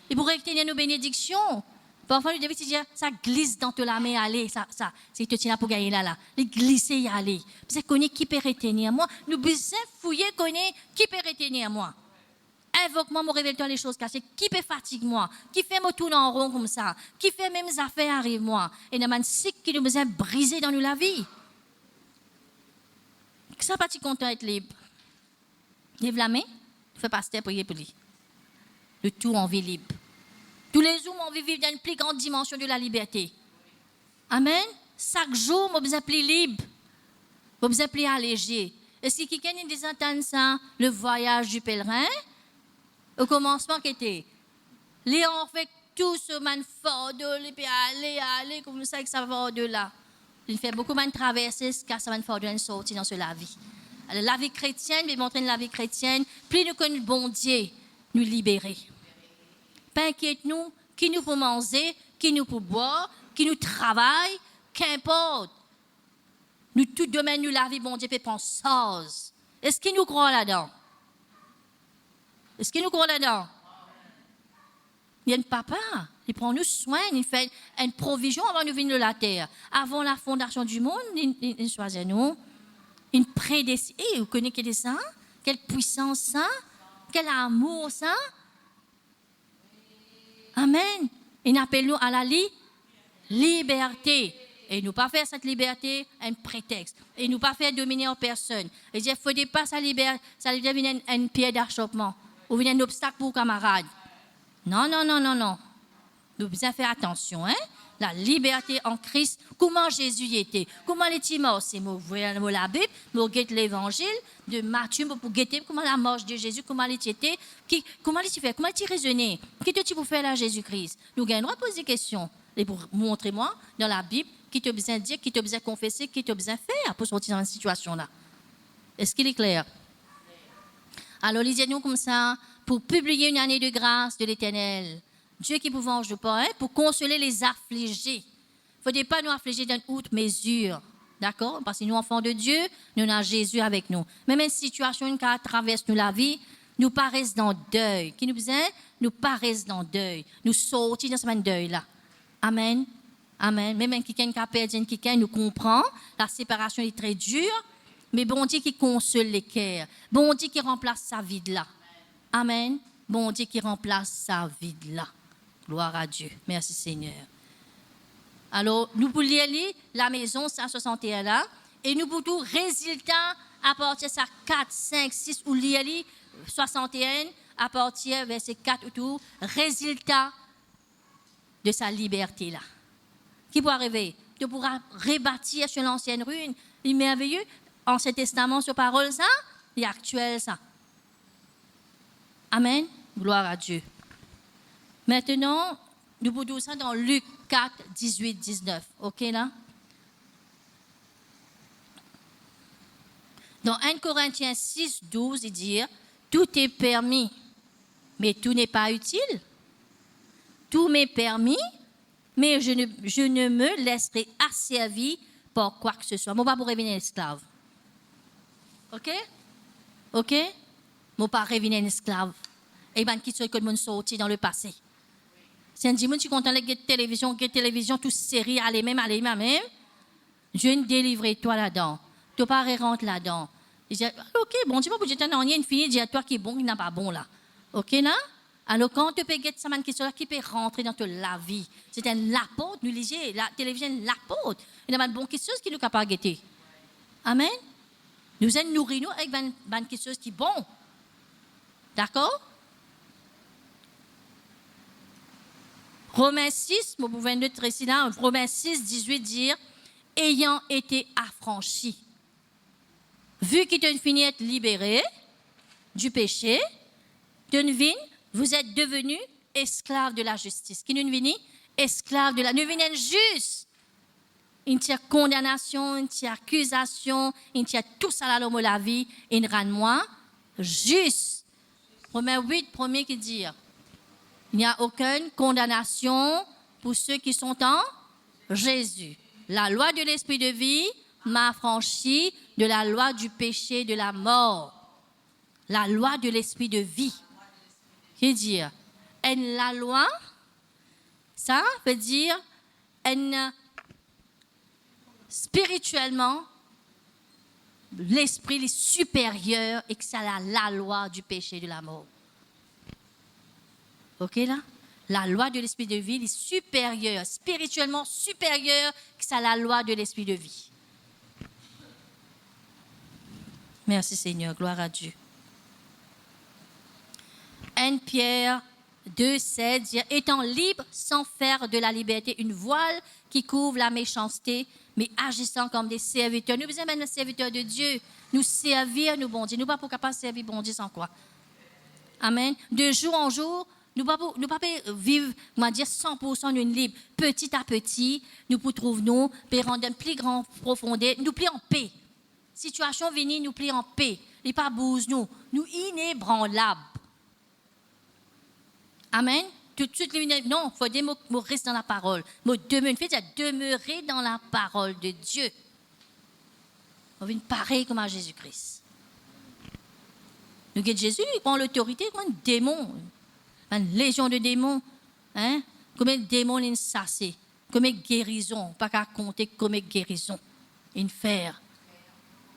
Il pour retenir nos bénédictions. Parfois, le David dit, ça glisse dans la main, allez, ça, c'est te tient là pour gagner là. Il glisse et y aller. Vous connaissez qui peut retenir moi? Nous besoin fouiller, connaître qui peut retenir moi. Invoque-moi, me révèle-toi les choses cassées. Qui peut fatiguer moi? Qui fait me tourner en rond comme ça? Qui fait même mes affaires arriver moi? Et dans un cycle qui nous besoin briser dans nous la vie. Ça pas tu content d'être libre. Lève la main, fais pasteur prier pour lui. Le tout en vie libre. Tous les jours, on vit vivre dans une plus grande dimension de la liberté. Amen. Chaque jour, on besoin plus libre. On besoin plus allégé. Est-ce que quelqu'un a déjà entendu ça, le voyage du pèlerin? Au commencement, qui était, les on fait tout ce man fort de lui, puis aller, comme ça, que ça va de là. Il fait beaucoup de traverser, car ça va fort de sortir dans la vie. Alors, la vie chrétienne, mais montrer la vie chrétienne, plus nous connaissons le bon Dieu, nous libérer. Pas inquiète-nous, qui nous pour manger, qui nous pour boire, qui nous travaille, qu'importe. Nous, tout domaine, nous, la vie, bon Dieu, peut prendre chose. Est-ce qu'il nous croit là-dedans? Est-ce qu'il nous croit là-dedans? Il y a un papa, il prend nous soin, il fait une provision avant de venir de la terre. Avant la fondation du monde, il choisit nous. Il prédestine. Vous connaissez ça? Quelle puissance ça? Quel amour ça? Amen. Il appelle nous à la liberté. Et nous pas faire cette liberté un prétexte. Et nous pas faire dominer en personne. Et dire, il ne faut pas ça devient une pierre d'achoppement. Ou bien un obstacle pour camarades. Non. Nous devons faire attention, hein? La liberté en Christ, comment Jésus y était, comment les Timos, c'est la Bible, nous guettons l'évangile de Matthieu pour guetter comment la mort de Jésus, comment il était, comment il fait, comment il raisonnait, qu'est-ce que tu peux faire là Jésus-Christ? Nous gagnons à poser des questions et pour montrer moi dans la Bible qui te besoin de dire, qui te besoin de confesser, qui te besoin de faire pour sortir dans cette situation-là. Est-ce qu'il est clair? Alors lisez-nous comme ça pour publier une année de grâce de l'Éternel. Dieu qui vous venge de pas, pour consoler les affligés. Il ne faut pas nous affliger d'une haute mesure. D'accord? Parce que nous, enfants de Dieu, nous avons Jésus avec nous. Même une situation qui traverse nous la vie, nous paraissons dans le deuil. Qui nous besoin? Nous paraissons dans le deuil. Nous sortons dans ce deuil-là. Amen. Amen. Même quelqu'un qui a perdu quelqu'un, nous comprend. La séparation est très dure. Mais bon Dieu qui console les cœurs. Bon Dieu qui remplace sa vie là. Amen. Bon Dieu qui remplace sa vie là. Gloire à Dieu. Merci Seigneur. Alors, nous pouvons lire la maison 161 là, et nous pouvons tout résultat à partir de 4, 5, 6, ou lire 61 à partir verset 4 ou tout, résultat de sa liberté là. Qui pourra arriver? Tu pourras rebâtir sur l'ancienne ruine. Il est merveilleux. Ancien Testament, sur parole ça, il est actuel ça. Amen. Gloire à Dieu. Maintenant, nous pouvons ça dans Luc 4, 18, 19. OK, là? Dans 1 Corinthiens 6, 12, il dit « Tout est permis, mais tout n'est pas utile. Tout m'est permis, mais je ne me laisserai asservir par quoi que ce soit. » Moi, pas pour revenir esclave. OK? OK? Moi, pas revenir esclave. Et bien, qui serait que le monde sorti dans le passé? Si un dimanche, tu es content de la télévision, toute série, allez même. Je vais délivrer toi là-dedans. Tu pas rentre là-dedans. Je dis, OK, bon, dis-moi, je t'en ai une fille, dis à toi qui est bon, qui n'est pas bon là. OK, là? Alors, quand tu peux get ça, qui peut rentrer dans la vie, c'est un l'apôtre, nous lisons, la télévision, l'apôtre. Il y a des bonnes choses qui nous capable de guetter. Amen? Nous allons nourrir avec des choses qui sont bonnes. D'accord? Romains 6, vous pouvez noter ici là, Romains 6, 18 dire, ayant été affranchi, vu qu'il est fini être libéré du péché, vous êtes devenu esclave de la justice. Qui nous vini? Esclave de la. Nous venons juste. Il y a condamnation, il y a accusation, il y a tout ça là dans la vie, il rend moi juste. Romains 8, premier qui dit. Il n'y a aucune condamnation pour ceux qui sont en Jésus. La loi de l'esprit de vie m'a affranchi de la loi du péché de la mort. La loi de l'esprit de vie. Qui dit? Et la loi, ça veut dire spirituellement, l'esprit est supérieur et que c'est la loi du péché de la mort. OK là? La loi de l'esprit de vie est supérieure, spirituellement supérieure que c'est la loi de l'esprit de vie. Merci Seigneur, gloire à Dieu. 1 Pierre 2, 7 dit « Étant libre sans faire de la liberté une voile qui couvre la méchanceté, mais agissant comme des serviteurs. » Nous sommes des serviteurs de Dieu. Nous servir, nous bon Dieu. Nous ne sommes pas capables de servir bon Dieu sans quoi. Amen. De jour en jour, nous ne pouvons pas vivre, on va dire, 100% d'une libre. Petit à petit, nous pouvons trouver nous, pour rendre une plus grande profondeur, nous plions en paix. Situation venue, nous plions en paix. Et pas bouge nous inébranlables. Amen. Tout de suite, non, il faut dire, moi, reste dans la parole. Moi, demeurer dans la parole de Dieu. On vient pareil comme à Jésus-Christ. Nous, Jésus, il prend l'autorité comme un démon. Une légion de démons. Hein? Combien de démons il sassé? Combien de guérisons? Pas qu'à compter combien de guérisons. Il faire.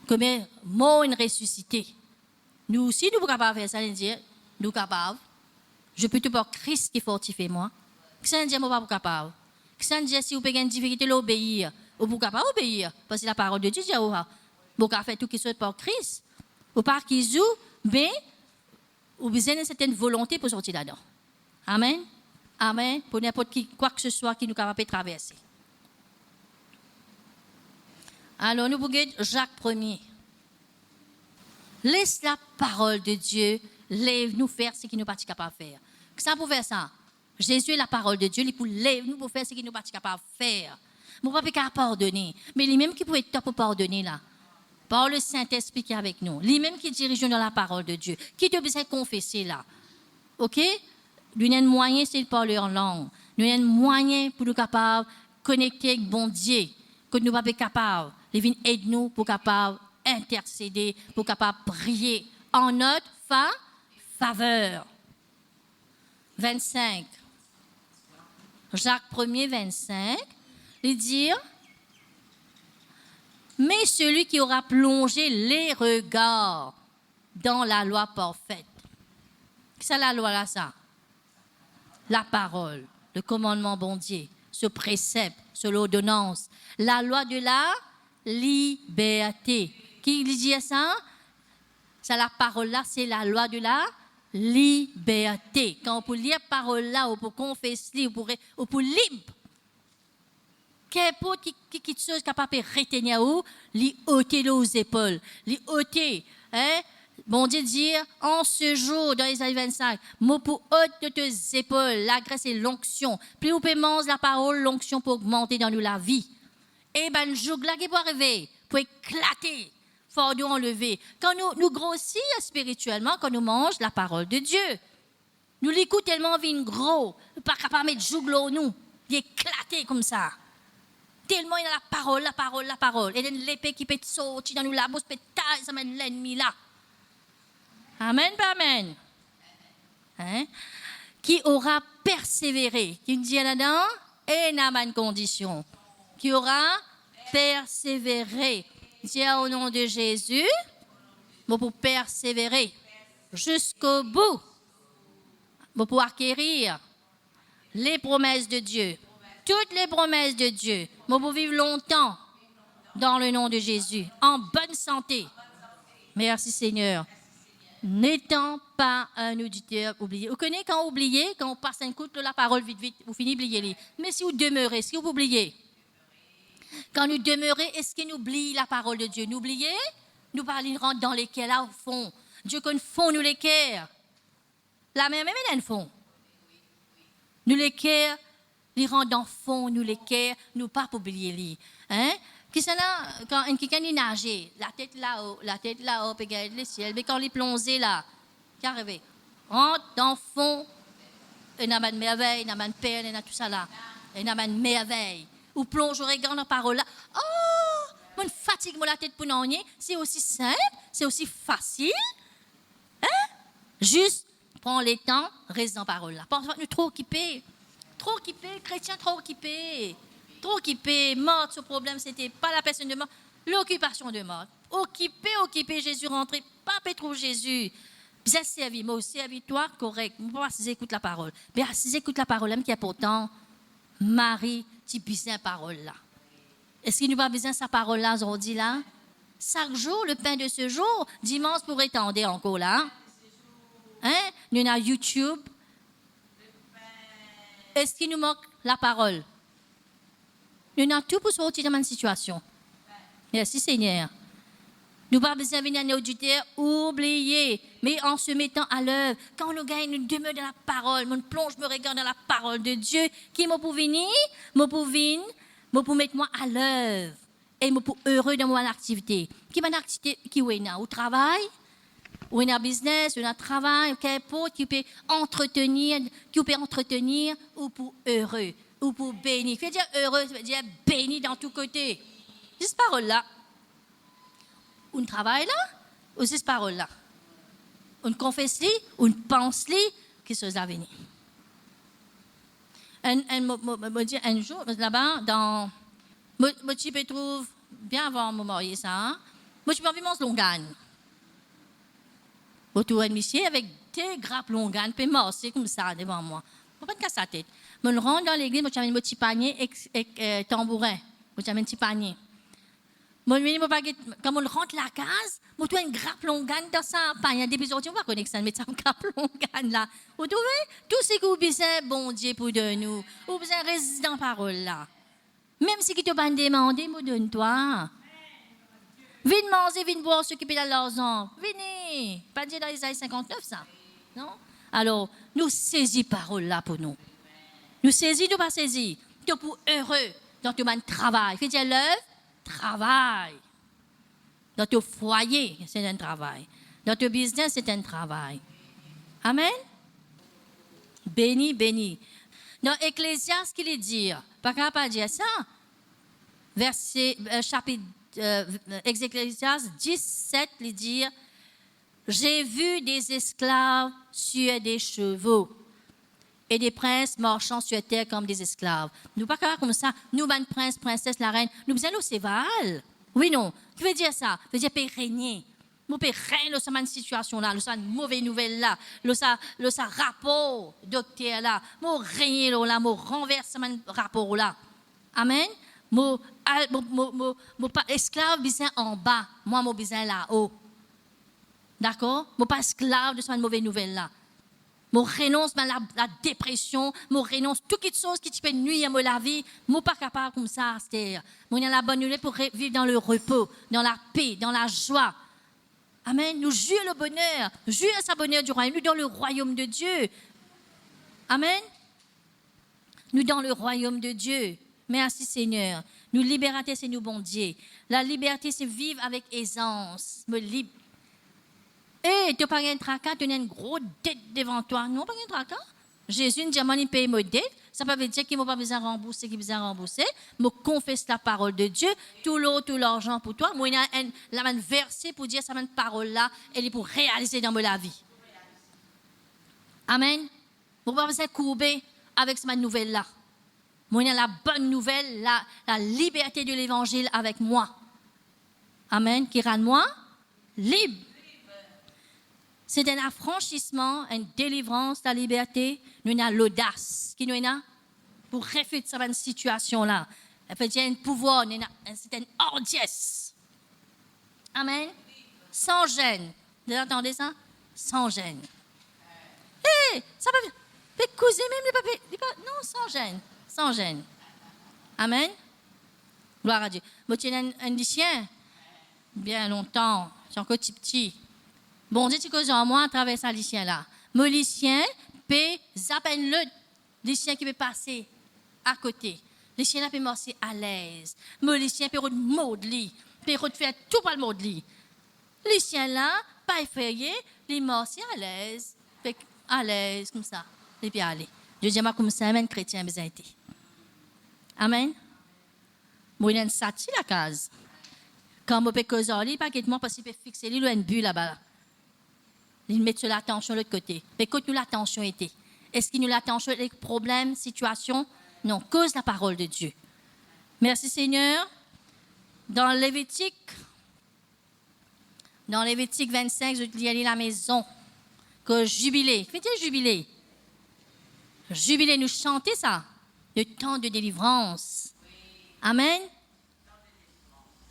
Combien de morts il ressuscité. Nous aussi, nous sommes capables de faire ça. Nous sommes capables. Je peux te voir Christ qui fortifie moi. Que ça ne dit pas capable. Que ça ne dit si vous avez une difficulté d'obéir. ou pour capable obéir. Parce que la parole de Dieu dit, vous pouvez faire tout qui soit par Christ. Ou par qui joue, mais vous avez besoin d'une certaine volonté pour sortir là-dedans. Amen. Amen. Pour n'importe qui, quoi que ce soit qui nous capable de traverser. Alors, nous pouvons Jacques 1er. Laisse la parole de Dieu nous faire ce qu'il nous pas capable de faire. Ça pour faire ça. Jésus est la parole de Dieu, il pour nous pour faire ce qu'il nous pas capable de faire. Nous ne pouvons pas pardonner, mais lui-même qui peut être top pour pardonner là. Par le Saint-Esprit qui est avec nous. Lui-même qui dirige dans la parole de Dieu. Qui te besoin confesser là. OK? Nous avons un moyen, c'est de parler en langue. Nous avons un moyen pour nous capables de connecter avec bon Dieu. Que nous ne sommes pas capables. Il vient aider nous pour capables intercéder, pour capable prier en notre faveur. 25. Jacques 1er, 25. Il dit, mais celui qui aura plongé les regards dans la loi parfaite. Qu'est-ce que la loi là, ça? La parole, le commandement bon Dieu, ce précepte, ce l'ordonnance, la loi de la liberté. Qui dit ça? C'est la parole là, c'est la loi de la liberté. Quand on peut lire la parole là, ou pour confesser, ou pour libre, qu'importe qui chose capable de retenir ou, lui ôter aux épaules, lui ôter, hein? Bon Dieu dit, en ce jour, dans Isaïe 25, mot pour ôter de tes épaules, la grâce et l'onction. Plus vous paiement la parole, l'onction pour augmenter dans nous la vie. Et ben, le jour là qui peut arriver, pour éclater, faut nous enlever. Quand nous grossissons spirituellement, quand nous mangeons la parole de Dieu, nous l'écoutons tellement vite gros, pas capable de mettre joug là nous, d'éclater comme ça. Tellement il y a la parole. Et l'épée qui peut sortir dans nous la bouche, peut tailler, ça mène l'ennemi là. Amen, pas amen. Hein? Qui aura persévéré, qui nous dit là-dedans, et n'a pas de condition. Qui aura persévéré. Dis au nom de Jésus, pour persévérer jusqu'au bout, pour acquérir les promesses de Dieu. Toutes les promesses de Dieu, pour vivre longtemps dans le nom de Jésus, en bonne santé. Merci Seigneur. N'étant pas un auditeur oublié. Vous connaissez quand vous oubliez, quand on passe un coup de la parole vite, vous finissez d'oublier. Mais si vous demeurez, est-ce que vous oubliez? Quand nous demeurons, est-ce que nous oublions la parole de Dieu? Nous oublions? Nous parlons dans les cœurs, là au fond. Dieu qu'on fond nous les cœurs. La même elle fond. Nous les cœurs, les rend dans le fond, nous les cœurs, nous pas pour oublier les. Hein? Qui c'est là, quand quelqu'un est nagé, la tête là-haut, puis regarde le ciel, mais quand il est plongé là, qu'est arrivé? Rentre dans le fond, il y a une merveille, il y a une perle, il y a tout ça là. Il y a une merveille. Ou plonge au regard dans la parole là. Oh, mon fatigue, la tête pour n'en c'est aussi simple, c'est aussi facile. Hein? Juste, prends le temps, reste dans la parole là. Parfois, nous trop occupés, chrétiens trop occupés. Trop occupé, mort, ce problème, c'était pas la personne de mort, l'occupation de mort. Occupé, Jésus rentré, pas trop Jésus. Bien servi, moi aussi, servi-toi, correct. Moi, si j'écoute la parole. Mais si j'écoute la parole, même qui est pourtant, Marie, tu besoin de parole là. Est-ce qu'il nous pas besoin de sa parole là aujourd'hui là? Chaque jour, le pain de ce jour, dimanche pour étendre encore là. Hein? Nous avons YouTube. Est-ce qu'il nous manque la parole? Nous avons tout pour sortir de cette situation. Merci Seigneur. Nous n'avons pas besoin de venir à nos auditeurs oublier, mais en se mettant à l'œuvre. Quand nous gagnons, nous demeurons dans la parole, nous plonge, me regarde dans la parole de Dieu, qui m'a pour venir, m'a pour mettre moi à l'œuvre, et m'a pour heureux dans mon activité. Qui m'a activité, qui est là, au travail, ou dans le business, ou dans le travail, qu'importe, qui peut entretenir, ou pour heureux. Ou pour béni. Fait dire heureux, ça veut dire béni dans tous côtés. C'est cette parole-là. On travaille là, ou c'est cette parole-là. On confesse-li, on pense-li, quelque chose à venir. Un jour, là-bas, dans. Moi, je peux trouver, bien avant de marier ça, hein? Moi, je peux envie de longagne. Autour de monsieur avec des grappes longanes, puis c'est comme ça devant moi. Je ne peux pas me casser la tête. Je rentre dans l'église, je suis avec un petit panier et tambourin. Vous avez un petit panier. Quand on rentre la case, on trouve une grappe longaine dans ça. Il y a des bisous, on va connaître ça, mais ça une grappe longaine là. Vous trouvez tout ce que vous besoin, bon Dieu, pour de nous. Vous besoin résister dans la parole là. Même si tu t'as demandé, moi donne-toi. Viens manger, viens boire, s'occuper de l'argent. Venez. Pas dire dans Isaïe 59 ça. Non? Alors, nous saisissons parole là pour nous. Nous saisissons, nous pas saisir. Tu es pour heureux dans ton travail. Fais dire l'œuvre. Travail. Dans ton foyer, c'est un travail. Dans ton business, c'est un travail. Amen. Béni, béni. Dans Ecclésiaste, qu'il est dire, pas capable de dire ça. Verset, chapitre, Ecclésiaste 17, il dit, j'ai vu des esclaves sur des chevaux et des princes marchant sur terre comme des esclaves. Nous pas comme ça. Nous, ben prince, princesse, la reine, nous allons au Séval. Oui, non. Qui veut dire ça? veut dire peut régner. Nous peut régner dans cette situation là, dans cette mauvaise nouvelle là, dans ce rapport docteur là, nous régner là, nous renverser ce rapport là. Amen. Mon esclave besoin en bas, moi mon besoin là-haut. D'accord? Mon pas esclave de cette mauvaise nouvelle là. Moi renonce à la dépression, moi renonce toutes les choses qui te peuvent nuire à la vie, moi pas capable comme ça, c'est-à-dire, moi a la bonne nouvelle pour vivre dans le repos, dans la paix, dans la joie. Amen. Nous jouons le bonheur, nous jouons sa bonheur du royaume, nous dans le royaume de Dieu. Amen. Nous dans le royaume de Dieu. Merci Seigneur. Nous liberté c'est nous bon Dieu. La liberté c'est vivre avec aisance, me libre. Et tu n'as pas un tracas, tu as une grosse dette devant toi. Non, pas un tracas. Jésus nous dit, il paye mes dettes. Ça ne veut pas dire qu'il ne m'a pas besoin de rembourser, qu'il a besoin de rembourser. Je confesse la parole de Dieu. Tout l'eau, tout l'argent pour toi. Moi, il y a un verset pour dire cette parole-là, elle est pour réaliser dans ma vie. Amen. Je ne pas besoin de courber avec cette nouvelle-là. Moi, il y a la bonne nouvelle, la liberté de l'évangile avec moi. Amen. Qui rend moi libre. C'est un affranchissement, une délivrance, la liberté. Nous avons l'audace qui nous a pour refuser cette situation-là. Elle fait dire un pouvoir, c'est une hardiesse. Amen. Sans gêne. Vous entendez ça? Sans gêne. Hé, ça va faire causer même les papiers. Non, sans gêne. Sans gêne. Amen. Gloire à Dieu. Moi, tu as un chien. Bien longtemps. C'est encore petit. Bon, Dieu, tu causes en moi à travers ça, les chiens là. Mais les chiens, peut zapper les chiens qui peuvent passer à côté. Les chiens là peuvent marcher à l'aise. Mais les chiens peuvent modeler, peuvent faire tout par le modeler. Les chiens là, pas effrayés, les marcher à l'aise, comme ça. Et puis aller. Je dis moi comme ça, amen, chrétien, besoin été. Amen. Moi, il y a une sati la case. Quand je peux causer, il pas que moi parce qu'il peut fixer lui une bulle là-bas. Il met sur l'attention de l'autre côté. Mais quand nous l'attention était, est-ce qu'il nous l'attention les problèmes, situations? Non, cause la parole de Dieu. Merci Seigneur. Dans Lévitique 25, je dis aller à la maison. Que jubilé. Faites jubilé. Jubilé, nous chanter ça. Le temps de délivrance. Amen.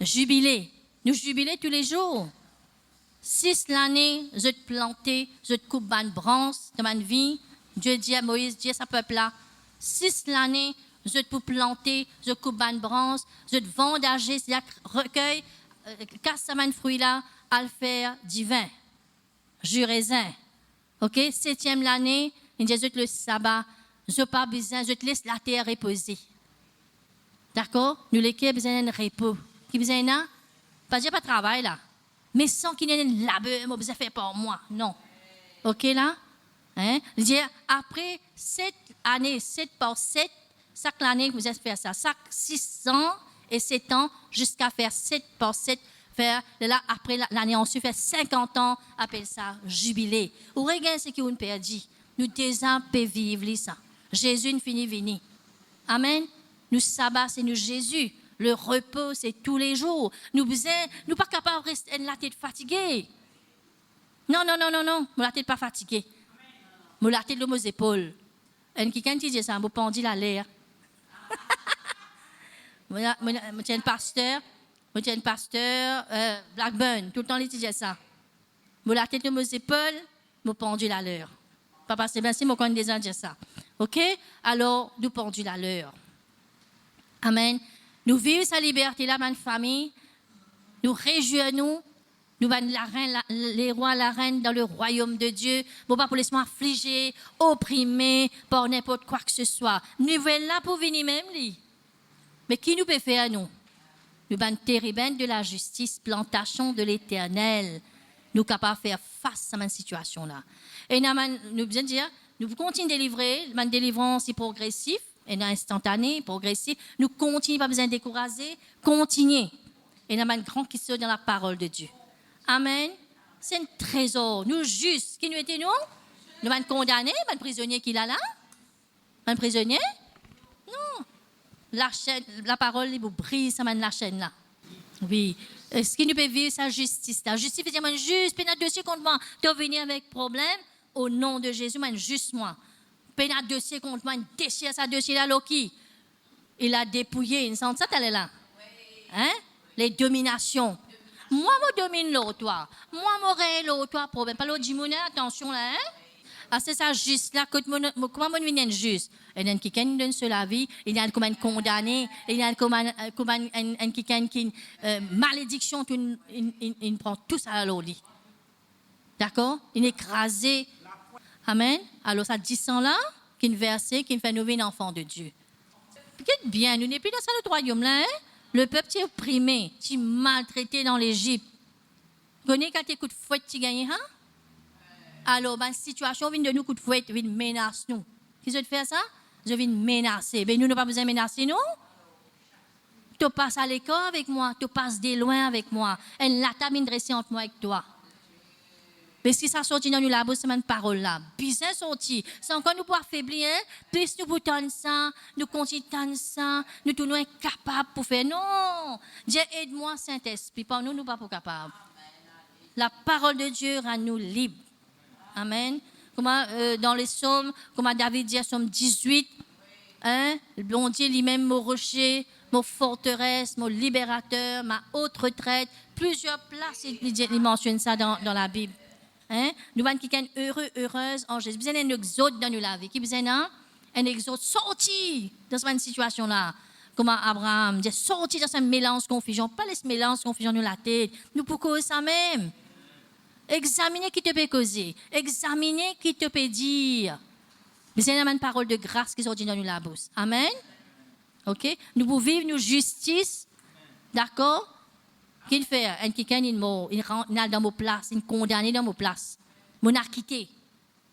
Jubilé. Nous jubilé tous les jours. 6 l'année, je te planter, je te coupe une branche de ma vie. Dieu dit à Moïse, Dieu sa peuple là. 6 l'année, je te planter, je coupe une branche, je te vendager, c'est-à-dire recueil, casse ma fruit là, à le faire du vin, du raisin. Ok? 7e l'année, il dit, je te le sabbat, je pas besoin, je te laisse la terre reposer. D'accord? Nous les qui a besoin d'un repos. Qui besoin d'un? Pas dire pas de travail là. Mais sans qu'il y ait un labeur, moi, besoin de faire pour moi. Non. OK, là? Hein? Il dit, après 7 années, 7 par 7, chaque année, vous allez faire ça. Chaque 6 ans et 7 ans, jusqu'à faire 7 par 7, faire, là, après l'année ensuite, faire 50 ans, appelle ça jubilé. Ou regarde ce qu'on a perdu. Nous, déjà, pouvons vivre ça. Jésus ne finit venir. Amen. Nous, sabbat, c'est nous Jésus. Le repos, c'est tous les jours. Nous ne pas capables de rester la tête fatiguée. Non. La tête pas fatiguée. La tête de mes épaules. Et qui dit ça, je pendis la l'air. Moi, tiens le pasteur, Blackburn, tout le temps, il disait ça. Moi, la tête de mes épaules, me pendule à l'heure. Papa Sébastien, moi, quand déjà dit ça. OK? Alors, nous pendule à l'heure. Amen. Nous vivons sa liberté là, ma famille. Nous réjouissons, nous les rois, la reine dans le royaume de Dieu. Bon, pas pour laisser affligés, opprimés par n'importe quoi que ce soit. Nous sommes là pour venir même, lui. Mais qui nous peut faire, nous? Nous sommes terribles de la justice, plantation de l'éternel. Nous sommes capables de faire face à cette situation-là. Et nous besoin dire, nous continuons de délivrer, la délivrance est progressive, et instantanée, progressive. Nous continuons, pas besoin de décourager, continuez. Et nous avons une grande question dans la parole de Dieu. Amen. C'est un trésor. Nous justes, qui nous étions nous? Nous sommes condamnés, nous sommes prisonniers qui là là? Nous sommes prisonniers? Non. La parole, vous brise, ça mène la chaîne là. Oui. Est-ce qu'il nous peut vivre sa justice? La justice veut dire, moi, juste, pénal dossier contre moi. Tu vas venir avec problème. Au nom de Jésus, moi, juste moi. Pénal dossier contre moi, déchire sa dossier là, Loki. Il a dépouillé, il sent ça, elle est là. Hein? Les dominations. Moi, je domine l'autre, toi. Moi, je m'aurais l'autre, toi, problème. Pas l'autre, Jimouna, attention là, hein? Ah, c'est ça, juste là, comment on devient juste? Il y a quelqu'un qui donne sur la vie, il y a comme un condamné, il y a comme un quelqu'un qui malédiction, il prend tout ça à l'eau. D'accord? Il est écrasé. Amen. Alors, ça dit ça là, qui est une verset qui fait nous un enfant de Dieu. Peut-être bien, nous n'est plus dans ça le royaume là, hein? Le peuple est opprimé, tu maltraité dans l'Égypte. Vous connaissez quand tu coups de fouet, tu gagnes, hein? Alors, la situation vient de nous, coup de fouet, vient menacer nous. Qui veut faire ça? Je viens menacer. Ben, nous n'avons pas besoin de menacer, nous. Tu passes à l'école avec moi, tu passes de loin avec moi. Et là, tu as dressé entre moi et toi. Parce que ça sortit dans nous là-bas, c'est une parole là. Bien sorti. C'est encore nous pour affaiblir, hein? Plus nous pour tendre ça, nous continuons ça, nous tous nous incapables pour faire. Non! Dieu aide-moi, Saint-Esprit. Pour nous, nous pas capables. La parole de Dieu rend nous libres. Amen. Comment, dans les psaumes, comme David dit à Psaume 18, hein? Le bon Dieu lui-même, mon rocher, mon forteresse, mon libérateur, ma haute retraite. Plusieurs places, il mentionne ça dans la Bible. Hein? Nous avons quelqu'un heureux, heureuse en Jésus. Nous avons un exode dans la vie. Qui besoin un exode sorti dans cette situation-là. Comment Abraham dit sorti dans ce mélange confusion. Pas les mélanges confusion de la tête. Nous pouvons causer ça même. Examiner qui te peut causer. Examiner qui te peut dire. Mais c'est une parole de grâce qui sortit dans la bouche. Amen. OK? Nous pouvons vivre nos justice. D'accord? Qu'il fait? Un quelqu'un, il rentre dans mon place, il condamné dans mon place. Mon a quitté.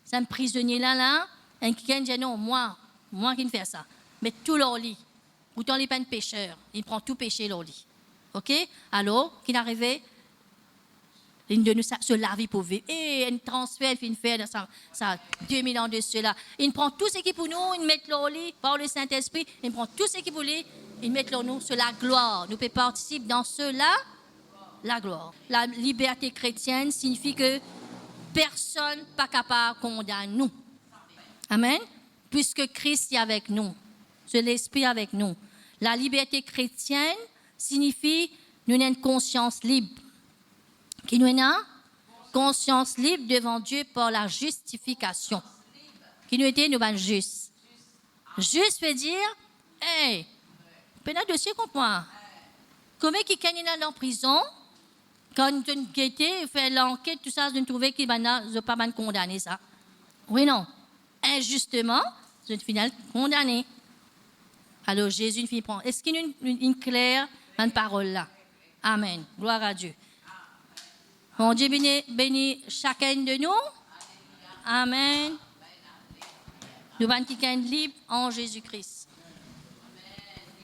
C'est un prisonnier là. Un quelqu'un dit non, moi qui ne fais ça. Mais tout leur lit. Pourtant, il n'est pas un pécheur. Il prend tout péché leur lit. OK? Alors, qu'il arrive, il de nous se laver pour vivre. Et un transfert, il fait dans ça 2000 ans de cela. Il prend tout ce qui est pour nous, il met leur lit par le Saint-Esprit. Il prend tout ce qui est pour lui, il met leur nous sur la gloire. Nous pouvons participer dans cela. La gloire. La liberté chrétienne signifie que personne n'est pas capable de condamner nous. Amen. Puisque Christ est avec nous. C'est l'Esprit avec nous. La liberté chrétienne signifie nous avons une conscience libre. Qui nous a conscience libre devant Dieu par la justification. Qui nous était nous juste. Juste veut dire, hey, pénal dossier contre moi. Comment quelqu'un est en prison? Quand nous avons fait l'enquête, tout ça, nous trouvons qu'il n'a pas mal condamné ça. Oui, non. Injustement, je suis final condamné. Alors Jésus finit prendre. Est-ce qu'il y a une claire parole là? Amen. Gloire à Dieu. Bon Dieu bénit chacun de nous. Amen. Nous sommes quelqu'un libre en Jésus-Christ.